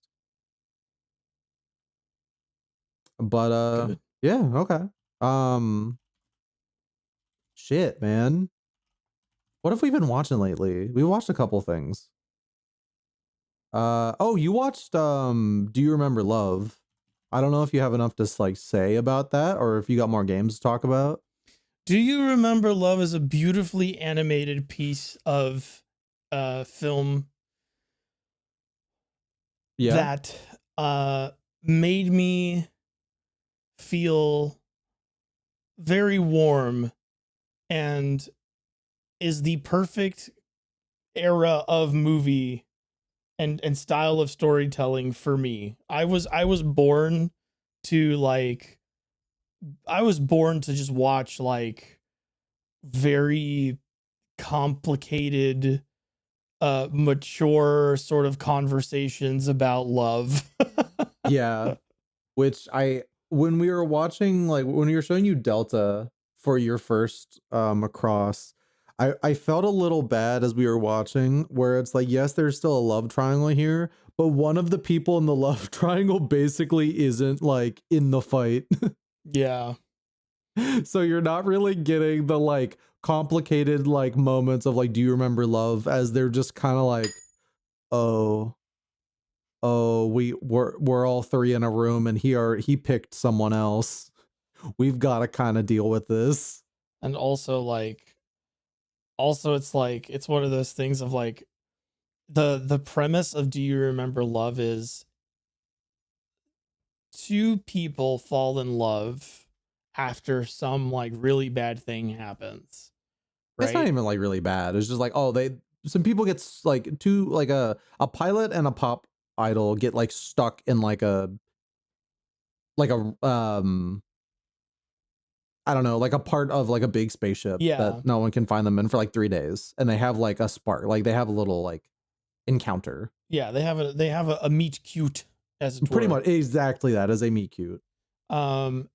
But Good. yeah, okay. Shit, man. What have we been watching lately? We watched a couple things. Oh, you watched Do You Remember Love? I don't know if you have enough to like say about that, or if you got more games to talk about. Do You Remember Love is a beautifully animated piece of film that made me feel very warm, and is the perfect era of movie and style of storytelling for me. I was born to like I was born to just watch like very complicated, mature sort of conversations about love. Yeah. Which I when we were watching, like when we were showing you Delta for your first Macross, I felt a little bad as we were watching, where it's like, yes, there's still a love triangle here, but one of the people in the love triangle basically isn't like in the fight. Yeah. So you're not really getting the like complicated like moments of like, do you remember love? As they're just kind of like, oh, we're all three in a room and he picked someone else. We've got to kind of deal with this. And also like also it's like it's one of those things of like the premise of do you remember love is two people fall in love after some like really bad thing happens, It's not right? even like really bad. It's just like, oh, they some people get like two like a pilot and a pop idol get like stuck in like a I don't know, like a part of like a big spaceship Yeah. that no one can find them in for like 3 days, and they have like a spark, like they have a little like encounter. Yeah, they have a meet cute, as it Pretty were. much exactly that as a meet cute. And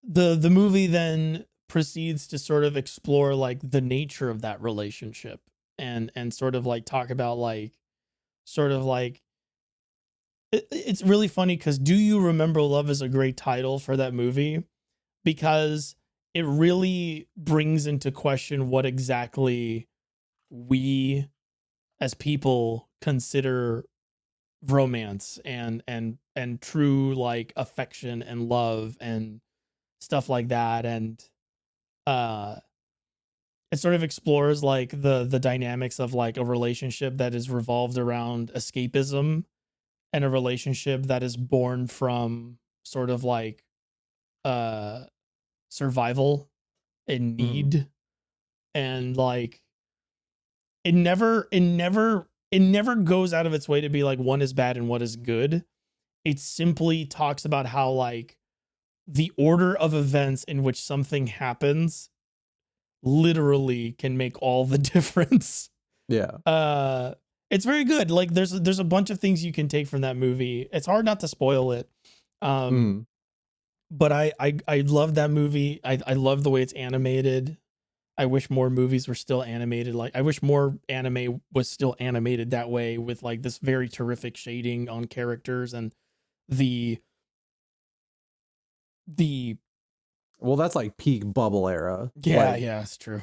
the movie then proceeds to sort of explore like the nature of that relationship, and sort of like talk about like sort of like it's really funny because Do You Remember Love is a great title for that movie because it really brings into question what exactly we as people consider romance and true like affection and love and stuff like that. And uh it sort of explores like the dynamics of like a relationship that is revolved around escapism and a relationship that is born from sort of like uh survival and Mhm. need. And like it never goes out of its way to be like one is bad and what is good. It simply talks about how like the order of events in which something happens literally can make all the difference. Yeah. Uh it's very good. Like there's a bunch of things you can take from that movie. It's hard not to spoil it. Um Mhm. but I love that movie. I love the way it's animated. I wish more movies were still animated. Like I wish more anime was still animated that way with like this very terrific shading on characters and the the Well, that's like peak bubble era. yeah, Like, yeah, it's true.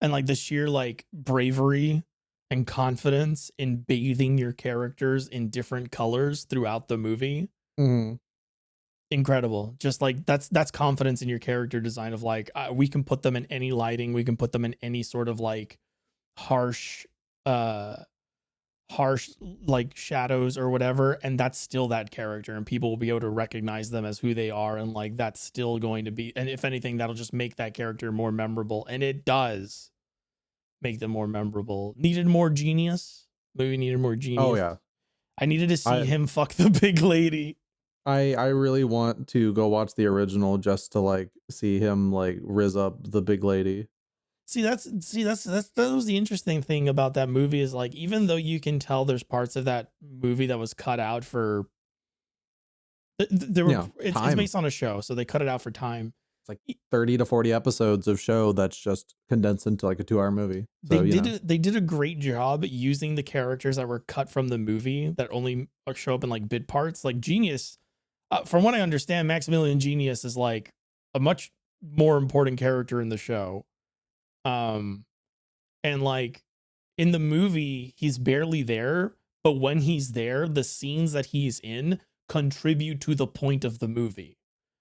And like the sheer like bravery and confidence in bathing your characters in different colors throughout the movie. mhm. Incredible. Just like that's confidence in your character design of like we can put them in any lighting, we can put them in any sort of like harsh uh harsh like shadows or whatever, and that's still that character and people will be able to recognize them as who they are, and like that's still going to be, and if anything that'll just make that character more memorable, and it does make them more memorable. Needed more genius. Movie needed more Oh genius. yeah. I needed to see I him fuck the big lady. I really want to go watch the original just to like see him like riz up the big lady. That was the interesting thing about that movie is like even though you can tell there's parts of that movie that was cut out for there were Yeah, it's time. based on a show, so they cut it out for time. It's like E- 30 to 40 episodes of show that's just condensed into like a 2-hour movie. They So, you did know. it. They did a great job using the characters that were cut from the movie that only show up in like bit parts. Like Genius, from what I understand, Maximilian Genius is like a much more important character in the show. Um, and like in the movie, he's barely there, but when he's there, the scenes that he's in contribute to the point of the movie.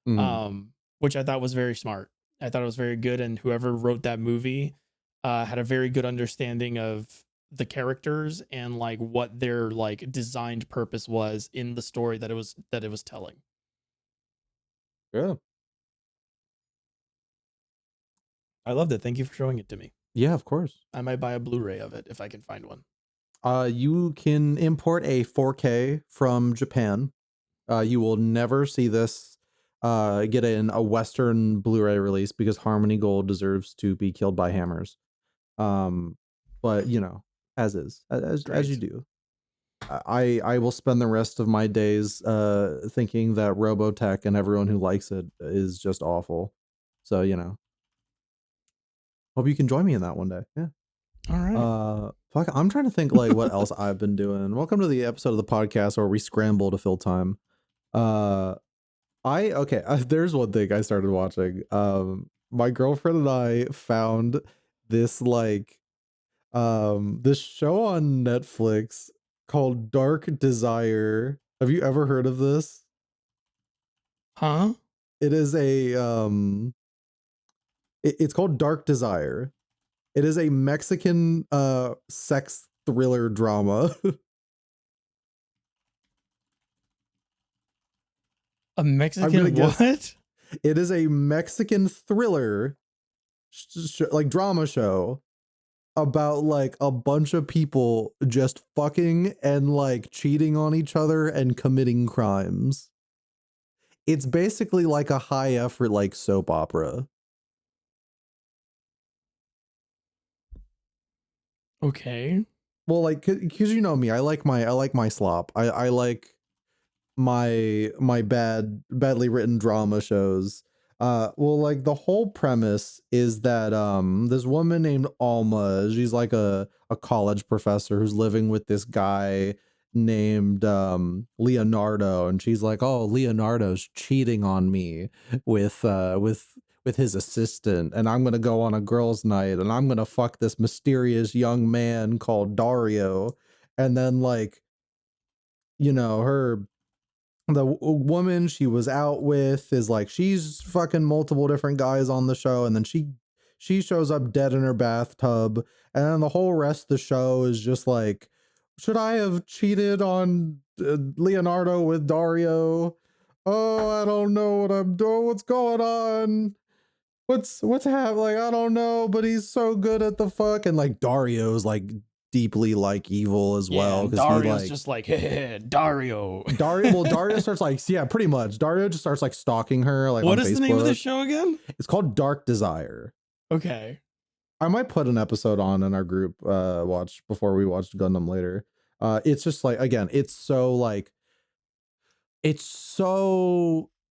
Mhm. Which I thought was very smart. I thought it was very good, and whoever wrote that movie had a very good understanding of the characters and like what their like designed purpose was in the story that it was telling. Yeah. I loved it. Thank you for showing it to me. Yeah, of course. I might buy a Blu-ray of it if I can find one. You can import a 4K from Japan. You will never see this get in a Western Blu-ray release because Harmony Gold deserves to be killed by hammers. Um, but you know, as is, as you Great. do. I will spend the rest of my days thinking that Robotech and everyone who likes it is just awful. So, you know, hope you can join me in that one day. Yeah. All right. Fuck, I'm trying to think like what else I've been doing. Welcome to the episode of the podcast where we scramble to fill time. Uh there's one thing I started watching. My girlfriend and I found this like this show on Netflix called Dark Desire. Have you ever heard of this? Huh? It is a it's called Dark Desire. It is a Mexican sex thriller drama. A I'm gonna Mexican guess what? it is a Mexican thriller like drama show about like a bunch of people just fucking and like cheating on each other and committing crimes. It's basically like a high effort like soap opera. Okay. Well, like cuz you know me, I like my slop. I like my badly written drama shows. Well, like the whole premise is that this woman named Alma, she's like a college professor who's living with this guy named Leonardo, and she's like, "Oh, Leonardo's cheating on me with with his assistant, and I'm gonna go on a girls' night and I'm gonna fuck this mysterious young man called Dario." And then like, you know, her the woman she was out with is like she's fucking multiple different guys on the show, and then she shows up dead in her bathtub, and then the whole rest of the show is just like, should I have cheated on Leonardo with Dario? Oh, I don't know what I'm doing. What's going on? What's happening? Like, I don't know, but he's so good at the fuck, and like Dario's like deeply like evil as Yeah, well and because he Dario's like just like, hey, Dario. Dario starts like, yeah, pretty much. Dario just starts like stalking her like What on is the name of the Facebook. show again? It's called Dark Desire. Okay. I might put an episode on in our group watch before we watch Gundam later. It's just like again, it's so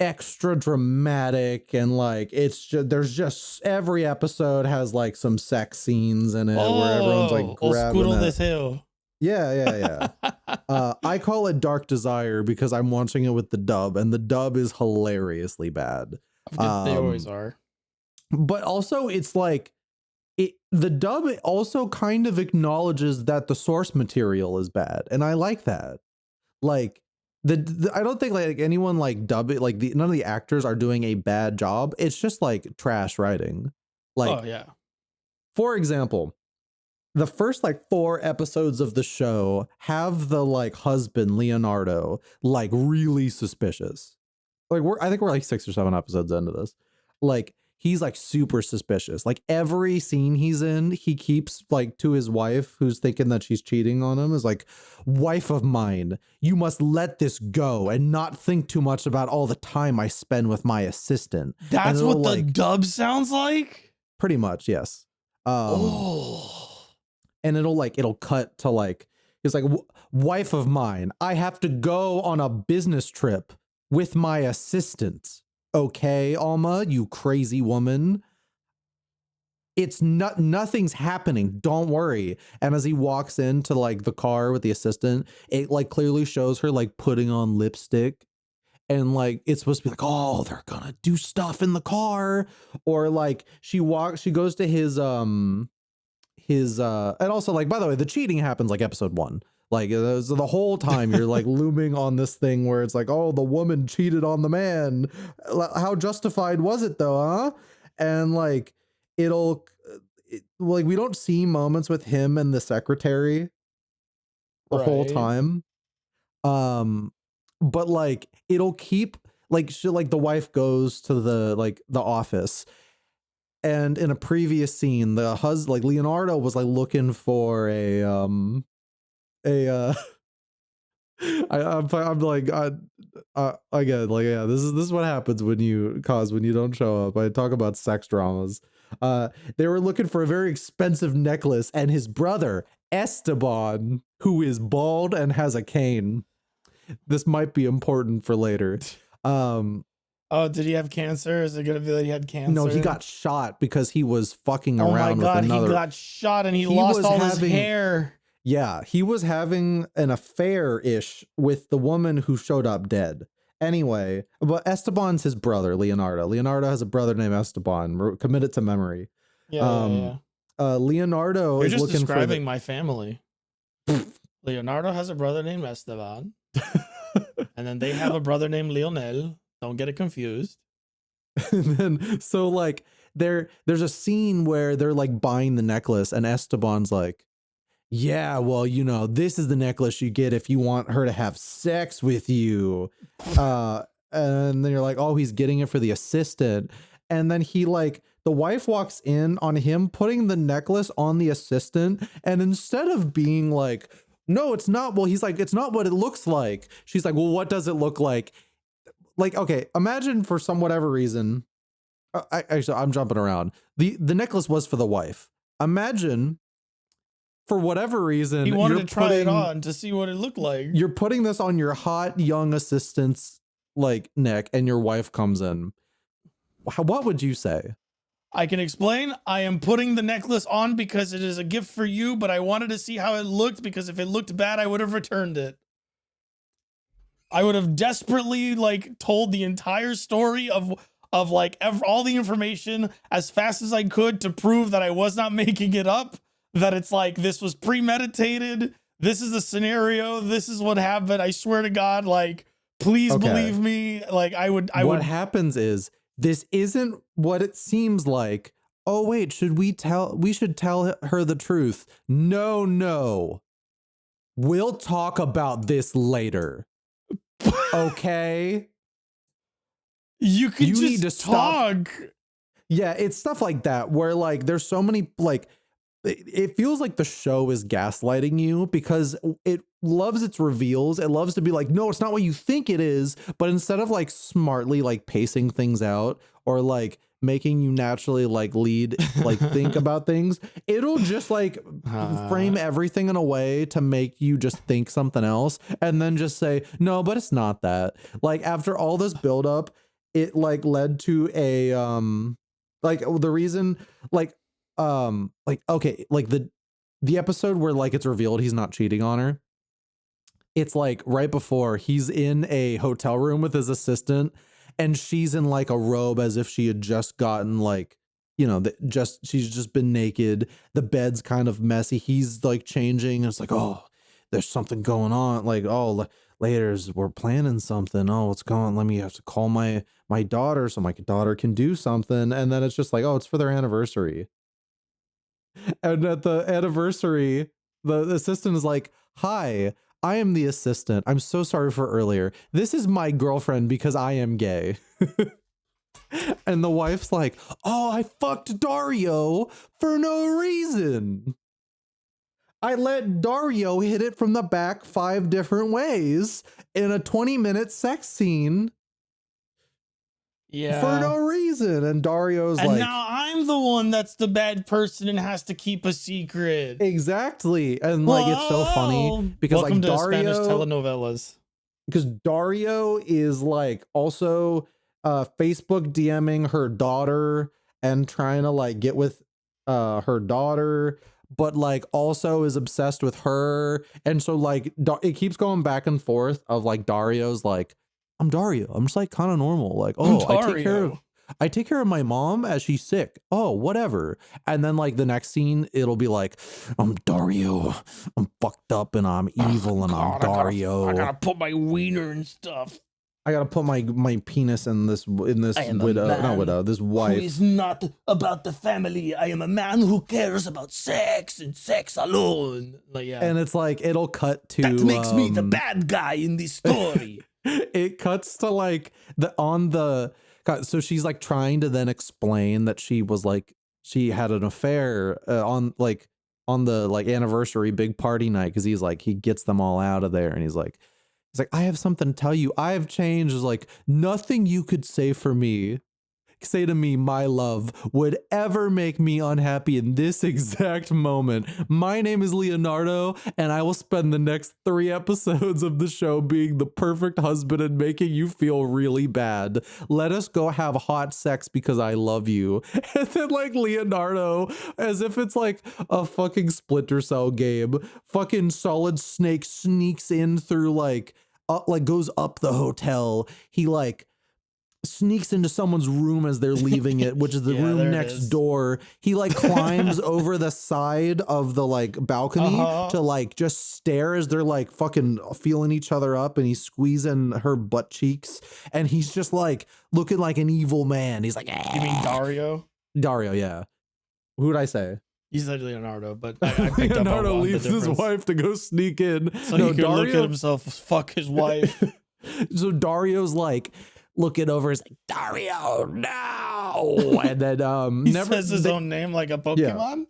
extra dramatic and like it's just there's just every episode has like some sex scenes in it where everyone's like Oh, grabbing Oscuro it. Deseo. Yeah. I call it Dark Desire because I'm watching it with the dub, and the dub is hilariously bad. They always Um, are. but also it's like the dub also kind of acknowledges that the source material is bad, and I like that. Like I don't think like anyone like dub it like none of the actors are doing a bad job. It's just like trash writing. Oh Like yeah. for example, the first like 4 episodes of the show have the like husband Leonardo like really suspicious. Like I think we're like 6 or 7 episodes into this. Like he's like super suspicious. Like every scene he's in, he keeps like to his wife who's thinking that she's cheating on him is like, "Wife of mine, you must let this go and not think too much about all the time I spend with my assistant." And That's it'll what the like dub sounds like? pretty much, yes. Um Oh. and it'll cut to like he's like, "Wife of mine, I have to go on a business trip with my assistant. Okay, Alma, you crazy woman. It's not nothing's happening. Don't worry." And as he walks into like the car with the assistant, it like clearly shows her like putting on lipstick, and like it's supposed to be like, "Oh, they're gonna do stuff in the car," or like she goes to his and also like by the way the cheating happens like episode 1, like so the whole time you're like looming on this thing where it's like, oh, the woman cheated on the man, how justified was it though, huh? And like it'll like we don't see moments with him and the secretary the whole Right. time, um but like it'll keep like like the wife goes to the office, and in a previous scene the husband like Leonardo was like looking for a I, I'm like again, like, yeah, this is what happens when you don't show up. I talk about sex dramas. They were looking for a very expensive necklace, and his brother Esteban, who is bald and has a cane. This might be important for later. Oh, did he have cancer? Is it gonna be that he had cancer? No, he got shot because he was fucking Oh around my God, with another. he got shot and he lost all his hair. Yeah, he was having an affair-ish with the woman who showed up dead. Anyway, but Esteban's his brother, Leonardo. Leonardo has a brother named Esteban. Commit it to memory. Yeah. Leonardo You're is just looking describing my family. Leonardo has a brother named Esteban, and then they have a brother named Lionel. Don't get it confused. And then, so like, there's a scene where they're like buying the necklace, and Esteban's like, yeah, well, you know, this is the necklace you get if you want her to have sex with you. And then you're like, oh, he's getting it for the assistant. And then the wife walks in on him putting the necklace on the assistant. And instead of being like, no, it's not. Well, he's like, it's not what it looks like. She's like, well, what does it look like? Like, okay, imagine for whatever reason, I'm jumping around. The necklace was for the wife. Imagine, for whatever reason, he wanted to try it on to see what it looked like. You're putting this on your hot young assistant's like neck, and your wife comes in. What would you say? I can explain. I am putting the necklace on because it is a gift for you, but I wanted to see how it looked, because if it looked bad, I would have returned it. I would have desperately like told the entire story of like all the information as fast as I could to prove that I was not making it up, that it's like, this was premeditated. This is the scenario. This is what happened. I swear to God, like, please believe me. Like, what happens is, this isn't what it seems like. Oh, wait, we should tell her the truth. No. We'll talk about this later. Okay. You need to talk. Yeah, it's stuff like that where like there's so many, like, it feels like the show is gaslighting you because it loves its reveals. It loves to be like, no, it's not what you think it is. But instead of like smartly like pacing things out or like making you naturally like think about things, it'll just like frame everything in a way to make you just think something else and then just say, no, but it's not that. Like, after all this buildup, it like led to a like the reason okay, like the episode where like it's revealed he's not cheating on her. It's like right before, he's in a hotel room with his assistant, and she's in like a robe as if she had just gotten like, you know, she's just been naked. The bed's kind of messy. He's like changing, and it's like, oh, there's something going on. Like, oh, later we're planning something. Oh, what's going? Let me have to call my daughter so my daughter can do something. And then it's just like, oh, it's for their anniversary. And at the anniversary, the assistant is like, hi, I am the assistant. I'm so sorry for earlier. This is my girlfriend because I am gay. And the wife's like, oh, I fucked Dario for no reason. I let Dario hit it from the back 5 different ways in a 20-minute sex scene. Yeah. For no reason. And Dario's and like, now I'm the one that's the bad person and has to keep a secret. Exactly. And like, it's so funny because welcome like to Spanish telenovelas. Because Dario is like also Facebook DMing her daughter and trying to like get with her daughter, but like also is obsessed with her. And so like it keeps going back and forth of like Dario's like, I'm Dario. I'm just like kind of normal. Like, oh, I take care of my mom as she's sick. Oh, whatever. And then like the next scene, it'll be like, I'm Dario. I'm fucked up and I'm evil and I'm Dario. I gotta put my wiener and stuff. I gotta put my penis in this this wife. Who is not about the family. I am a man who cares about sex and sex alone. Like, yeah. And it's like it'll cut to that makes me the bad guy in this story. It cuts to like so she's like trying to then explain that she had an affair on the like anniversary big party night, because he gets them all out of there and he's like, He's like, I have something to tell you. I have changed. It's like nothing you could say to me, my love, would ever make me unhappy in this exact moment. My name is Leonardo, and I will spend the next 3 episodes of the show being the perfect husband and making you feel really bad. Let us go have hot sex because I love you. And then like Leonardo, as if it's like a fucking Splinter Cell game, fucking Solid Snake sneaks in through like goes up the hotel. He like sneaks into someone's room as they're leaving it, which is the Yeah, room there it next is. door. He like climbs over the side of the like balcony to like just stare as they're like fucking feeling each other up, and he's squeezing her butt cheeks, and he's just like looking like an evil man. He's like, You mean Dario? Dario, yeah. Who'd I say? You said Leonardo, but I picked Leonardo up on the leaves his difference. wife to go sneak in. So he could look at himself, fuck his wife. So Dario's like looking over, is like, Dario, no. And then He says his own name like a Pokemon.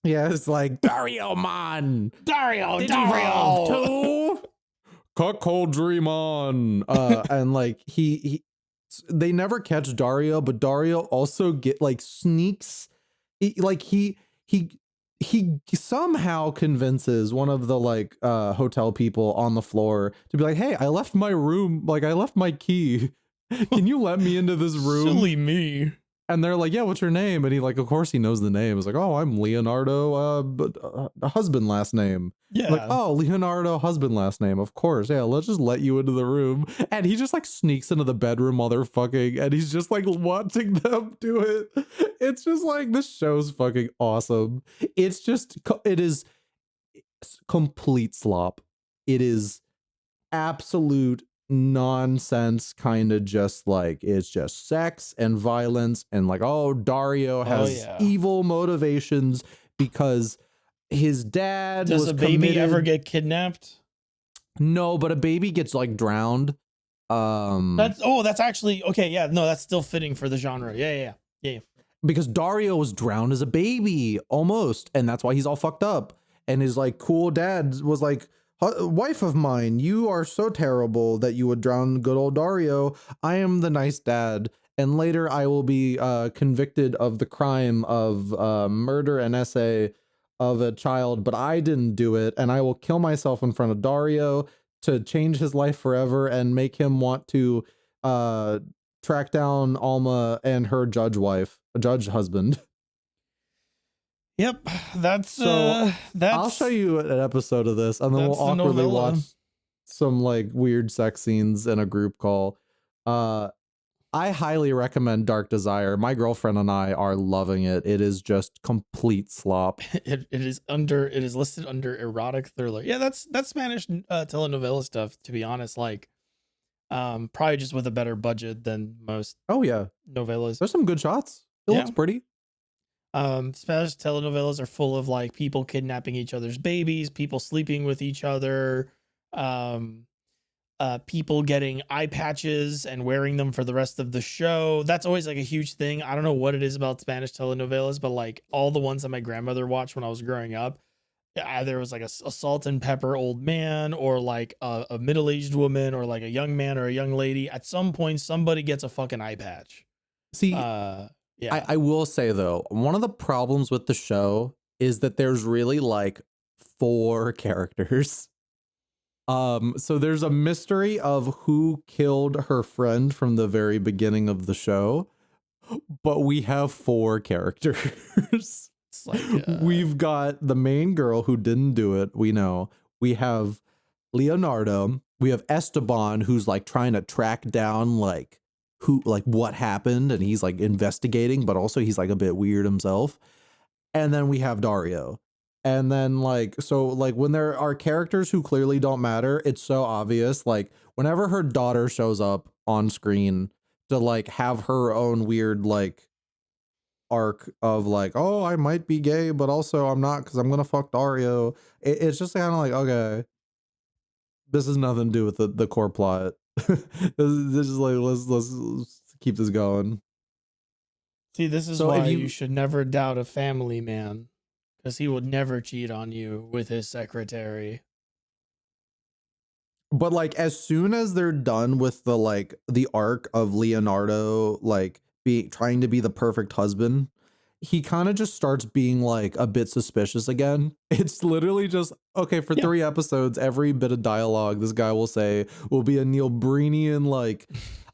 Yeah, it's like Dario-mon. Dario, Digivolve Dario. to Cuckold Dreamon. And like they never catch Dario, but Dario also sneaks. He somehow convinces one of the like hotel people on the floor to be like, hey, I left my room, like I left my key. Can you let me into this room? Silly me. And they're like, yeah, what's your name? And he like, of course he knows the name. It's like, oh, I'm Leonardo, but husband last name. Yeah. Like, oh, Leonardo, husband last name. Of course. Yeah, let's just let you into the room. And he just like sneaks into the bedroom while they're fucking, and he's just like watching them do it. It's just like, this show's fucking awesome. It is complete slop. It is absolute nonsense, kind of just like, it's just sex and violence and like, oh, Dario has evil motivations because his dad Does was a baby ever get kidnapped? No, but a baby gets like drowned. That's actually okay. Yeah, no, that's still fitting for the genre. Yeah. Because Dario was drowned as a baby almost, and that's why he's all fucked up. And his like cool dad was like, wife of mine, you are so terrible that you would drown good old Dario. I am the nice dad, and later I will be convicted of the crime of murder and essay of a child, but I didn't do it, and I will kill myself in front of Dario to change his life forever and make him want to track down Alma and her judge husband. Yep, that's I'll show you an episode of this, and then we'll awkwardly watch some like weird sex scenes in a group call. I highly recommend Dark Desire. My girlfriend and I are loving it. It is just complete slop. It is listed under erotic thriller. Yeah, that's Spanish telenovela stuff, to be honest. Like, probably just with a better budget than most. Oh yeah, novellas. There's some good shots. It looks pretty. Spanish telenovelas are full of like people kidnapping each other's babies, people sleeping with each other, people getting eye patches and wearing them for the rest of the show. That's always like a huge thing. I don't know what it is about Spanish telenovelas, but like all the ones that my grandmother watched when I was growing up, either it was like a salt and pepper old man, or like a middle-aged woman, or like a young man or a young lady. At some point, somebody gets a fucking eye patch. See, yeah. I will say though, one of the problems with the show is that there's really like 4 characters. So there's a mystery of who killed her friend from the very beginning of the show, but we have 4 characters. It's like, we've got the main girl who didn't do it. We know. We have Leonardo. We have Esteban, who's like trying to track down like what happened, and he's like investigating, but also he's like a bit weird himself. And then we have Dario. And then when there are characters who clearly don't matter, it's so obvious. Like whenever her daughter shows up on screen to like have her own weird like arc of like, oh, I might be gay, but also I'm not because I'm gonna fuck Dario. It's just kind of like, okay, this has nothing to do with the core plot. This is like, let's keep this going. See, this is why you should never doubt a family man, because he would never cheat on you with his secretary. But, like, as soon as they're done with the, like, the arc of Leonardo, like, trying to be the perfect husband, he kinda just starts being, like, a bit suspicious again. It's literally just, okay, for Yeah. 3 episodes, every bit of dialogue this guy will say will be a Neil Breenian, like,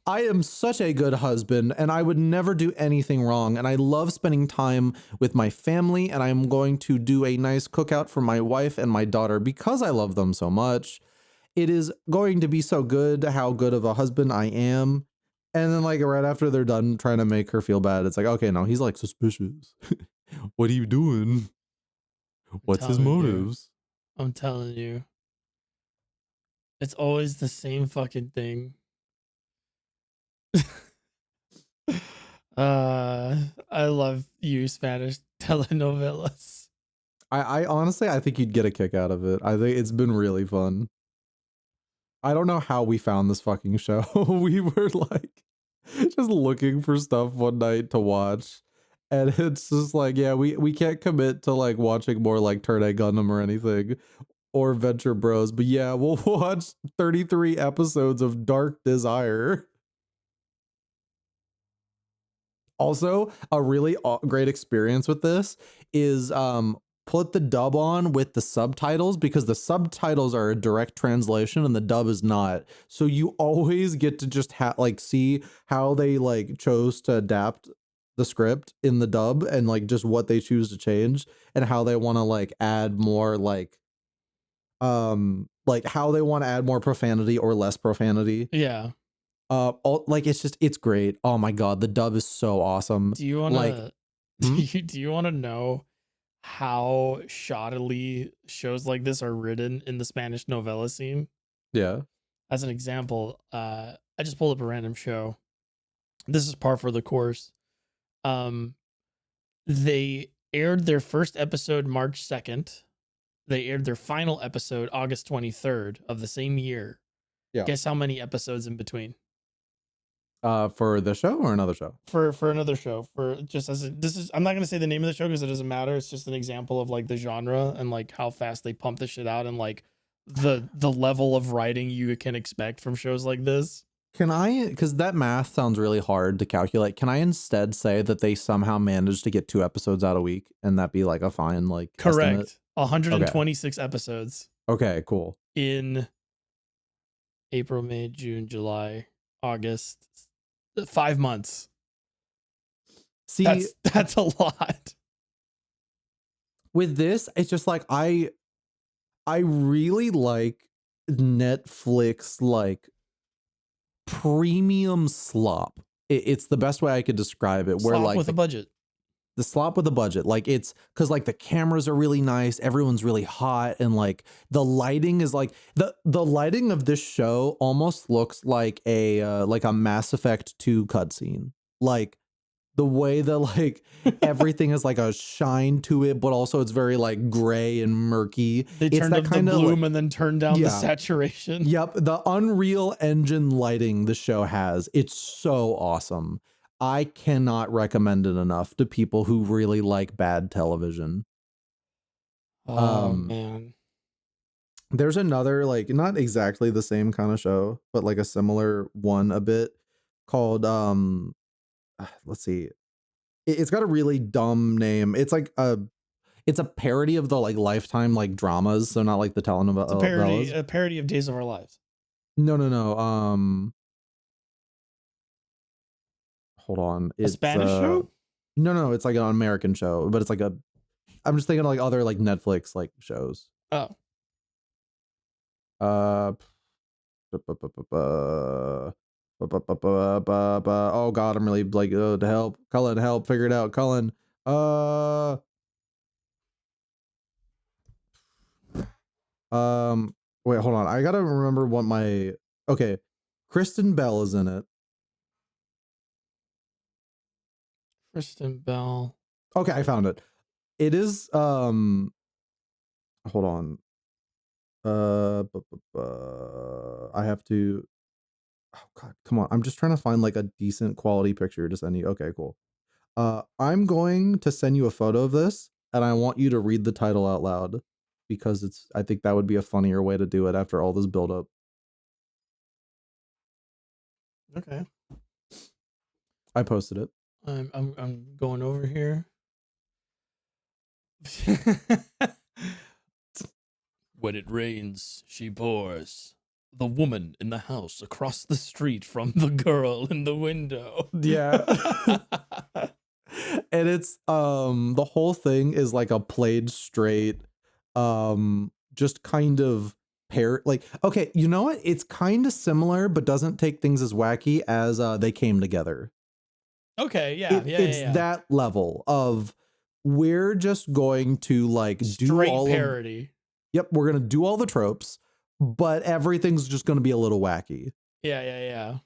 "I am such a good husband, and I would never do anything wrong, and I love spending time with my family, and I'm going to do a nice cookout for my wife and my daughter because I love them so much. It is going to be so good how good of a husband I am." And then, like, right after they're done trying to make her feel bad, it's like, okay, no, he's like suspicious. What are you doing? I'm What's his telling you. motives? I'm telling you. It's always the same fucking thing. I love you Spanish telenovelas. I honestly, I think you'd get a kick out of it. I think it's been really fun. I don't know how we found this fucking show. We were like just looking for stuff one night to watch. And it's just like, yeah, we can't commit to like watching more like Turn A Gundam or anything or Venture Bros. But yeah, we'll watch 33 episodes of Dark Desire. Also, a really great experience with this is put the dub on with the subtitles because the subtitles are a direct translation and the dub is not. So you always get to just like see how they like chose to adapt the script in the dub and like just what they choose to change and how they want to like add more like how they want to add more profanity or less profanity. Yeah. Like it's just it's great. Oh my god, the dub is so awesome. Do you Like, wanna hmm? do you wanna know how shoddily shows like this are written in the Spanish novella scene? Yeah. As an example, I just pulled up a random show. This is par for the course. Um, they aired their first episode March 2nd. They aired their final episode August 23rd of the same year. Yeah. Guess how many episodes in between? For the show or another show? For another show. For just as this is, I'm not gonna say the name of the show because it doesn't matter. It's just an example of like the genre and like how fast they pump the shit out and like the level of writing you can expect from shows like this. Can I, because that math sounds really hard to calculate. Can I instead say that they somehow managed to get 2 episodes out a week and that be like a fine like estimate? Correct. Okay. 126 episodes Okay, cool. in April, May, June, July, August. 5 months. See, That's a lot. with this, it's just like I really like Netflix like premium slop. It's the best way I could describe it. Where Slop like with a budget. the slop with a budget, like it's because like the cameras are really nice, everyone's really hot, and like the lighting is like the lighting of this show almost looks like a Mass Effect 2 cutscene. Like the way that like everything is like a shine to it, but also it's very like gray and murky. They It's turned that up the kind of like, bloom and then turned down the yeah. saturation. Yep, the Unreal Engine lighting the show has, it's so awesome. I cannot recommend it enough to people who really like bad television. Oh Um, man. there's another like not exactly the same kind of show, but like a similar one a bit called let's see. It's got a really dumb name. It's a parody of the like Lifetime like dramas, so not like the It's a parody, telenovelas. a parody of Days of Our Lives. No, no, no. Hold on. A It's Spanish show? no, no, it's like an American show, but it's like a I'm just thinking of like other like Netflix like shows. Oh. Uh oh god, I'm really like to help. Cullen, help, figure it out. Cullen. Uh um wait, hold on. I gotta remember what my okay. Kristen Bell is in it. Kristen Bell. Okay, I found it. It is hold on. I have to oh god, come on. I'm just trying to find like a decent quality picture to send you. Okay, cool. I'm going to send you a photo of this and I want you to read the title out loud because I think that would be a funnier way to do it after all this build up. Okay. I posted it. I'm going over here. When it rains, she pours. The woman in the house across the street from the girl in the window. Yeah. And it's the whole thing is like a played straight just kind of like, okay, you know what? It's kind of similar but doesn't take things as wacky as They Came Together. Okay, yeah, It's yeah. that level of we're just going to like do Straight all of parody. Yep, we're going to do all the tropes, but everything's just going to be a little wacky. Yeah.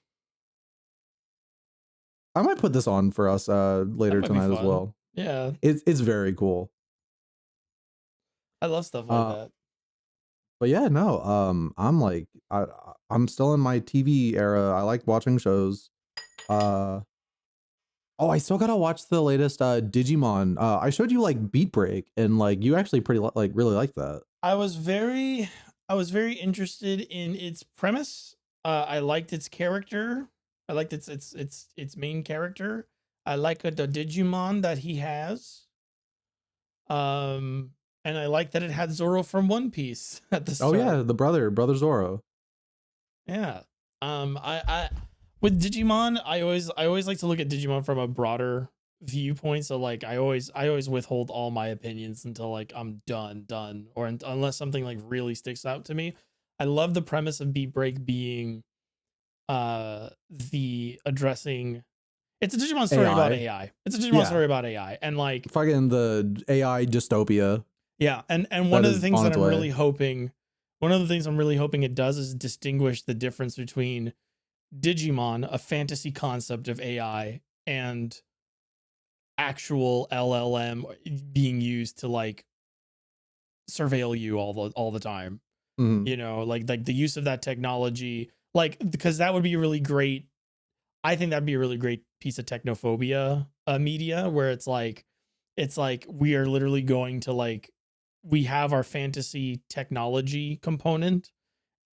I might put this on for us That later might be tonight as fun. well. Yeah. It's very cool. I love stuff like Uh that. but yeah, no, I'm like I'm still in my TV era. I like watching shows. Uh oh, I still gotta watch the latest Digimon. I showed you like Beat Break, and like you actually pretty like really like that. I was very interested in its premise. I liked its character. I liked its main character. I like the Digimon that he has. Um, and I like that it had Zoro from One Piece at the Oh start. yeah, the brother Zoro. Yeah. I with Digimon, I always like to look at Digimon from a broader viewpoint. So like I always withhold all my opinions until like I'm done, or unless something like really sticks out to me. I love the premise of Beat Break being the addressing. It's a Digimon story about AI. AI. It's a Digimon Yeah. story about AI, and like Fucking the AI dystopia yeah, and one that of the is things on that its I'm way. really hoping, it does is distinguish the difference between Digimon, a fantasy concept of AI, and actual LLM being used to like surveil you all the time. Mhm. You know, like the use of that technology, like because that would be a really great. I think that'd be a really great piece of technophobia media where it's like we are literally going to like we have our fantasy technology component.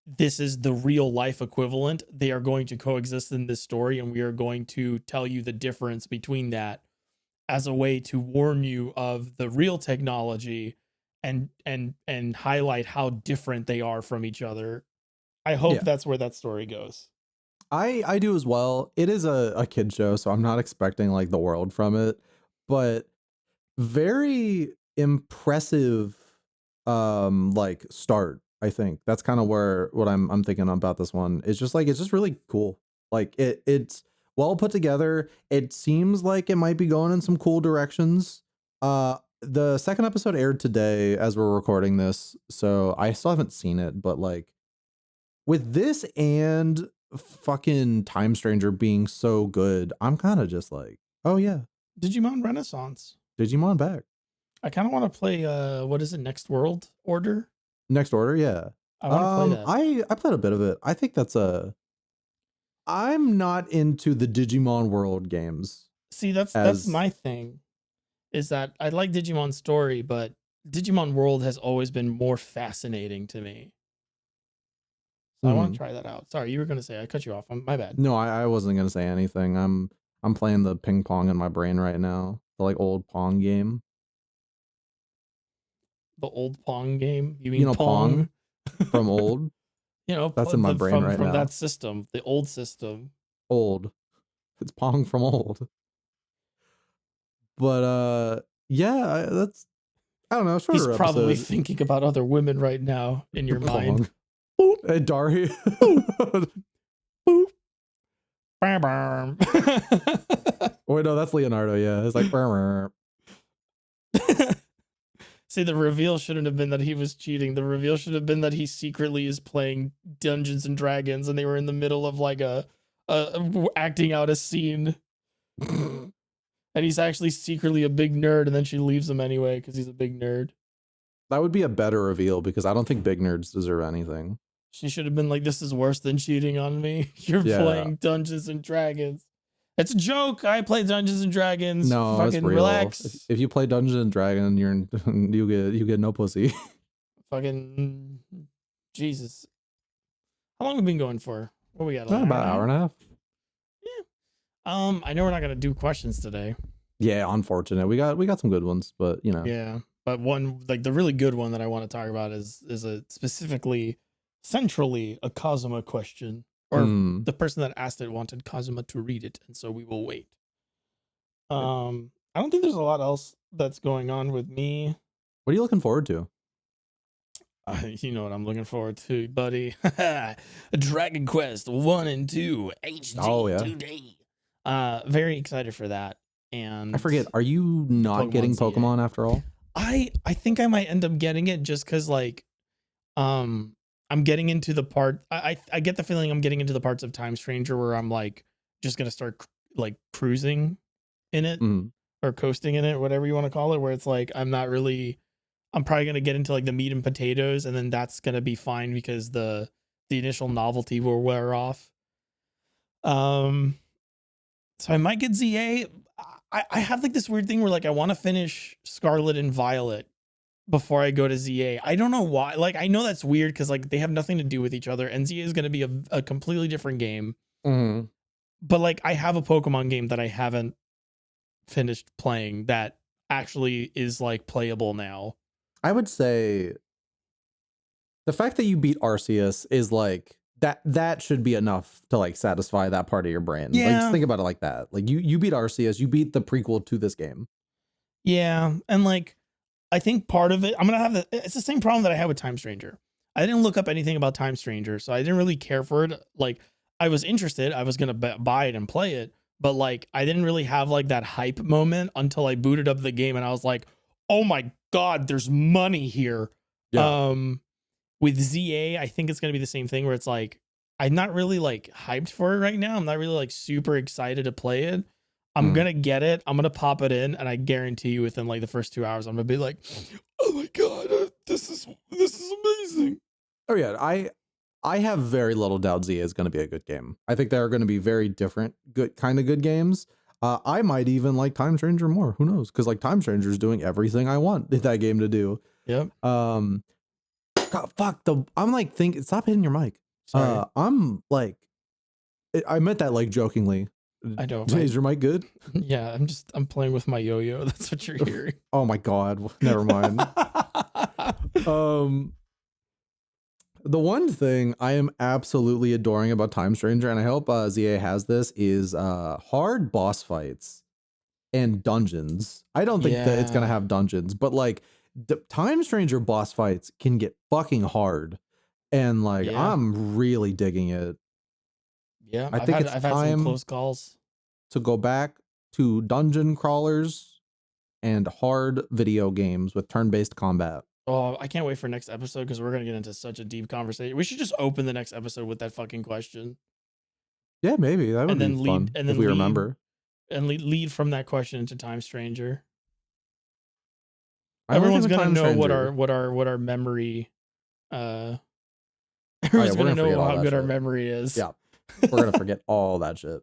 This is the real life equivalent. They are going to coexist in this story, and we are going to tell you the difference between that as a way to warn you of the real technology and highlight how different they are from each other. I hope Yeah. that's where that story goes. I do as well. It is a kid show, so I'm not expecting like the world from it, but very impressive like start. I think that's kind of where what I'm thinking about this one. It's just like it's just really cool. Like it's well put together. It seems like it might be going in some cool directions. The second episode aired today as we're recording this, so I still haven't seen it, but like with this and fucking Time Stranger being so good, I'm kind of just like, oh yeah, Digimon Renaissance. Digimon back. I kind of want to play what is it, Next World Order? Next Order, yeah. I want to play that. I played a bit of it. I think that's a. I'm not into the Digimon World games See, that's as my thing. Is that I like Digimon story, but Digimon World has always been more fascinating to me. So I want to mhm. try that out. Sorry, you were gonna say I cut you off. My bad. No, I wasn't gonna say anything. I'm playing the ping pong in my brain right now. The like old Pong game. The old Pong game. You You mean know Pong? Pong from old. You know, That's in my brain right from that now. system, the old system. Old. It's Pong from old. But yeah, that's I don't know, He's shorter probably episode. thinking about other women right now in your mind. Pong. Boop, Hey, Dari. boop, boop. Bam, bam. Wait, no, that's Leonardo. Yeah, it's like. Brr. See, the reveal shouldn't have been that he was cheating. The reveal should have been that he secretly is playing Dungeons and Dragons, and they were in the middle of like a acting out a scene, and he's actually secretly a big nerd, and then she leaves him anyway because he's a big nerd. That would be a better reveal because I don't think big nerds deserve anything. She should have been like, "This is worse than cheating on me. You're Yeah, playing Dungeons and Dragons. It's a joke. I play Dungeons and Dragons. no, it's Fucking real. relax. If you play Dungeons and Dragon, you get no pussy. Fucking Jesus. How long have we been going for? What we got? An Not hour and about a an hour half? and a half. I know we're not gonna do questions today. Yeah, unfortunate. We got some good ones, but you know. Yeah, but one like the really good one that I want to talk about is a specifically centrally a Kazuma question, or Mm. the person that asked it wanted Kazuma to read it, and so we will wait. I don't think there's a lot else that's going on with me. What are you looking forward to? You know what I'm looking forward to, buddy. Dragon Quest 1 and 2 HD Oh yeah. today. Very excited for that. And I forget. Are you not Pokemon getting ZA. Pokemon after all? I think I might end up getting it just because like I'm getting into the part I get the feeling I'm getting into the parts of Time Stranger where I'm like just gonna start like cruising in it Mm. or coasting in it, whatever you want to call it, where it's like I'm probably gonna get into like the meat and potatoes, and then that's gonna be fine because the initial novelty will wear off. So I might get ZA. I have like this weird thing where like I want to finish Scarlet and Violet before I go to ZA. I don't know why. Like I know that's weird because like they have nothing to do with each other, and ZA is gonna be a completely different game. Mm. But like I have a Pokemon game that I haven't finished playing that actually is like playable now. I would say the fact that you beat Arceus is like that should be enough to like satisfy that part of your brain. Like Yeah. just think about it like that. Like you beat Arceus, you beat the prequel to this game. Yeah, and like I think part of it, I'm gonna have it's the same problem that I had with Time Stranger. I didn't look up anything about Time Stranger, so I didn't really care for it. Like I was interested, I was gonna buy it and play it, but like I didn't really have like that hype moment until I booted up the game and I was like, oh my god, there's money here. Yeah. With ZA, I think it's gonna be the same thing where it's like I'm not really like hyped for it right now. I'm not really like super excited to play it. I'm gonna get it. I'm gonna pop it in, and I guarantee you, within like the first 2 hours, I'm gonna be like, "Oh my god, this is amazing." Oh yeah, I have very little doubt ZA is going to be a good game. I think there are going to be very different good games. I might even like Time Stranger more. Who knows? Because like Time Stranger is doing everything I want that game to do. Yep. God, fuck I'm like stop hitting your mic. Sorry. I'm like, I meant that like jokingly. I know. Is your mic good? Yeah, I'm playing with my yo-yo. That's what you're hearing. Oh my god. Never mind. The one thing I am absolutely adoring about Time Stranger, and I hope ZA has this, is hard boss fights and dungeons. I don't think that it's gonna have dungeons, but like the Time Stranger boss fights can get fucking hard, and like I'm really digging it. Yeah, I think it's I've had some close calls to go back to dungeon crawlers and hard video games with turn-based combat. Oh, I can't wait for next episode because we're gonna get into such a deep conversation. We should just open the next episode with that fucking question. Yeah, maybe that would be fun if we remember. And lead from that question into Time Stranger. Everyone's gonna know what our memory. Everyone's gonna know how good our memory is. Yeah, we're gonna forget all that shit.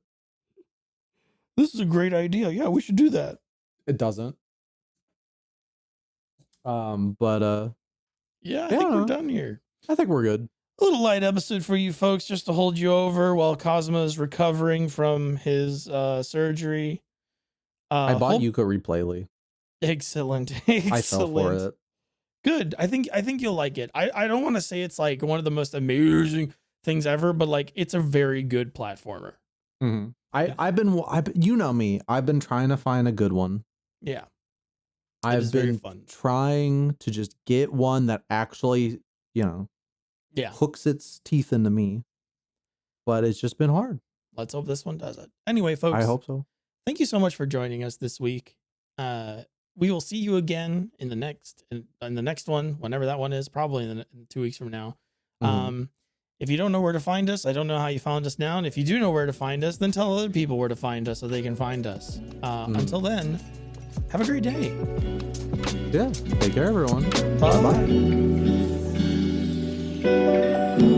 This is a great idea. Yeah, we should do that. It doesn't. Yeah, I think we're done here. I think we're good. A little light episode for you folks, just to hold you over while Kazuma is recovering from his surgery. I bought Yooka-Replaylee. Excellent. I fell for it. Good. I think you'll like it. I don't want to say it's like one of the most amazing things ever, but like it's a very good platformer. Mm-hmm. I've been you know me. I've been trying to find a good one. Yeah. I've been trying to just get one that actually, hooks its teeth into me. But it's just been hard. Let's hope this one does it. Anyway, folks. I hope so. Thank you so much for joining us this week. We will see you again in the next one, whenever that one is, probably in 2 weeks from now. Mm-hmm. If you don't know where to find us, I don't know how you found us now. And if you do know where to find us, then tell other people where to find us so they can find us. Until then, have a great day. Yeah. Take care, everyone. Bye. Bye.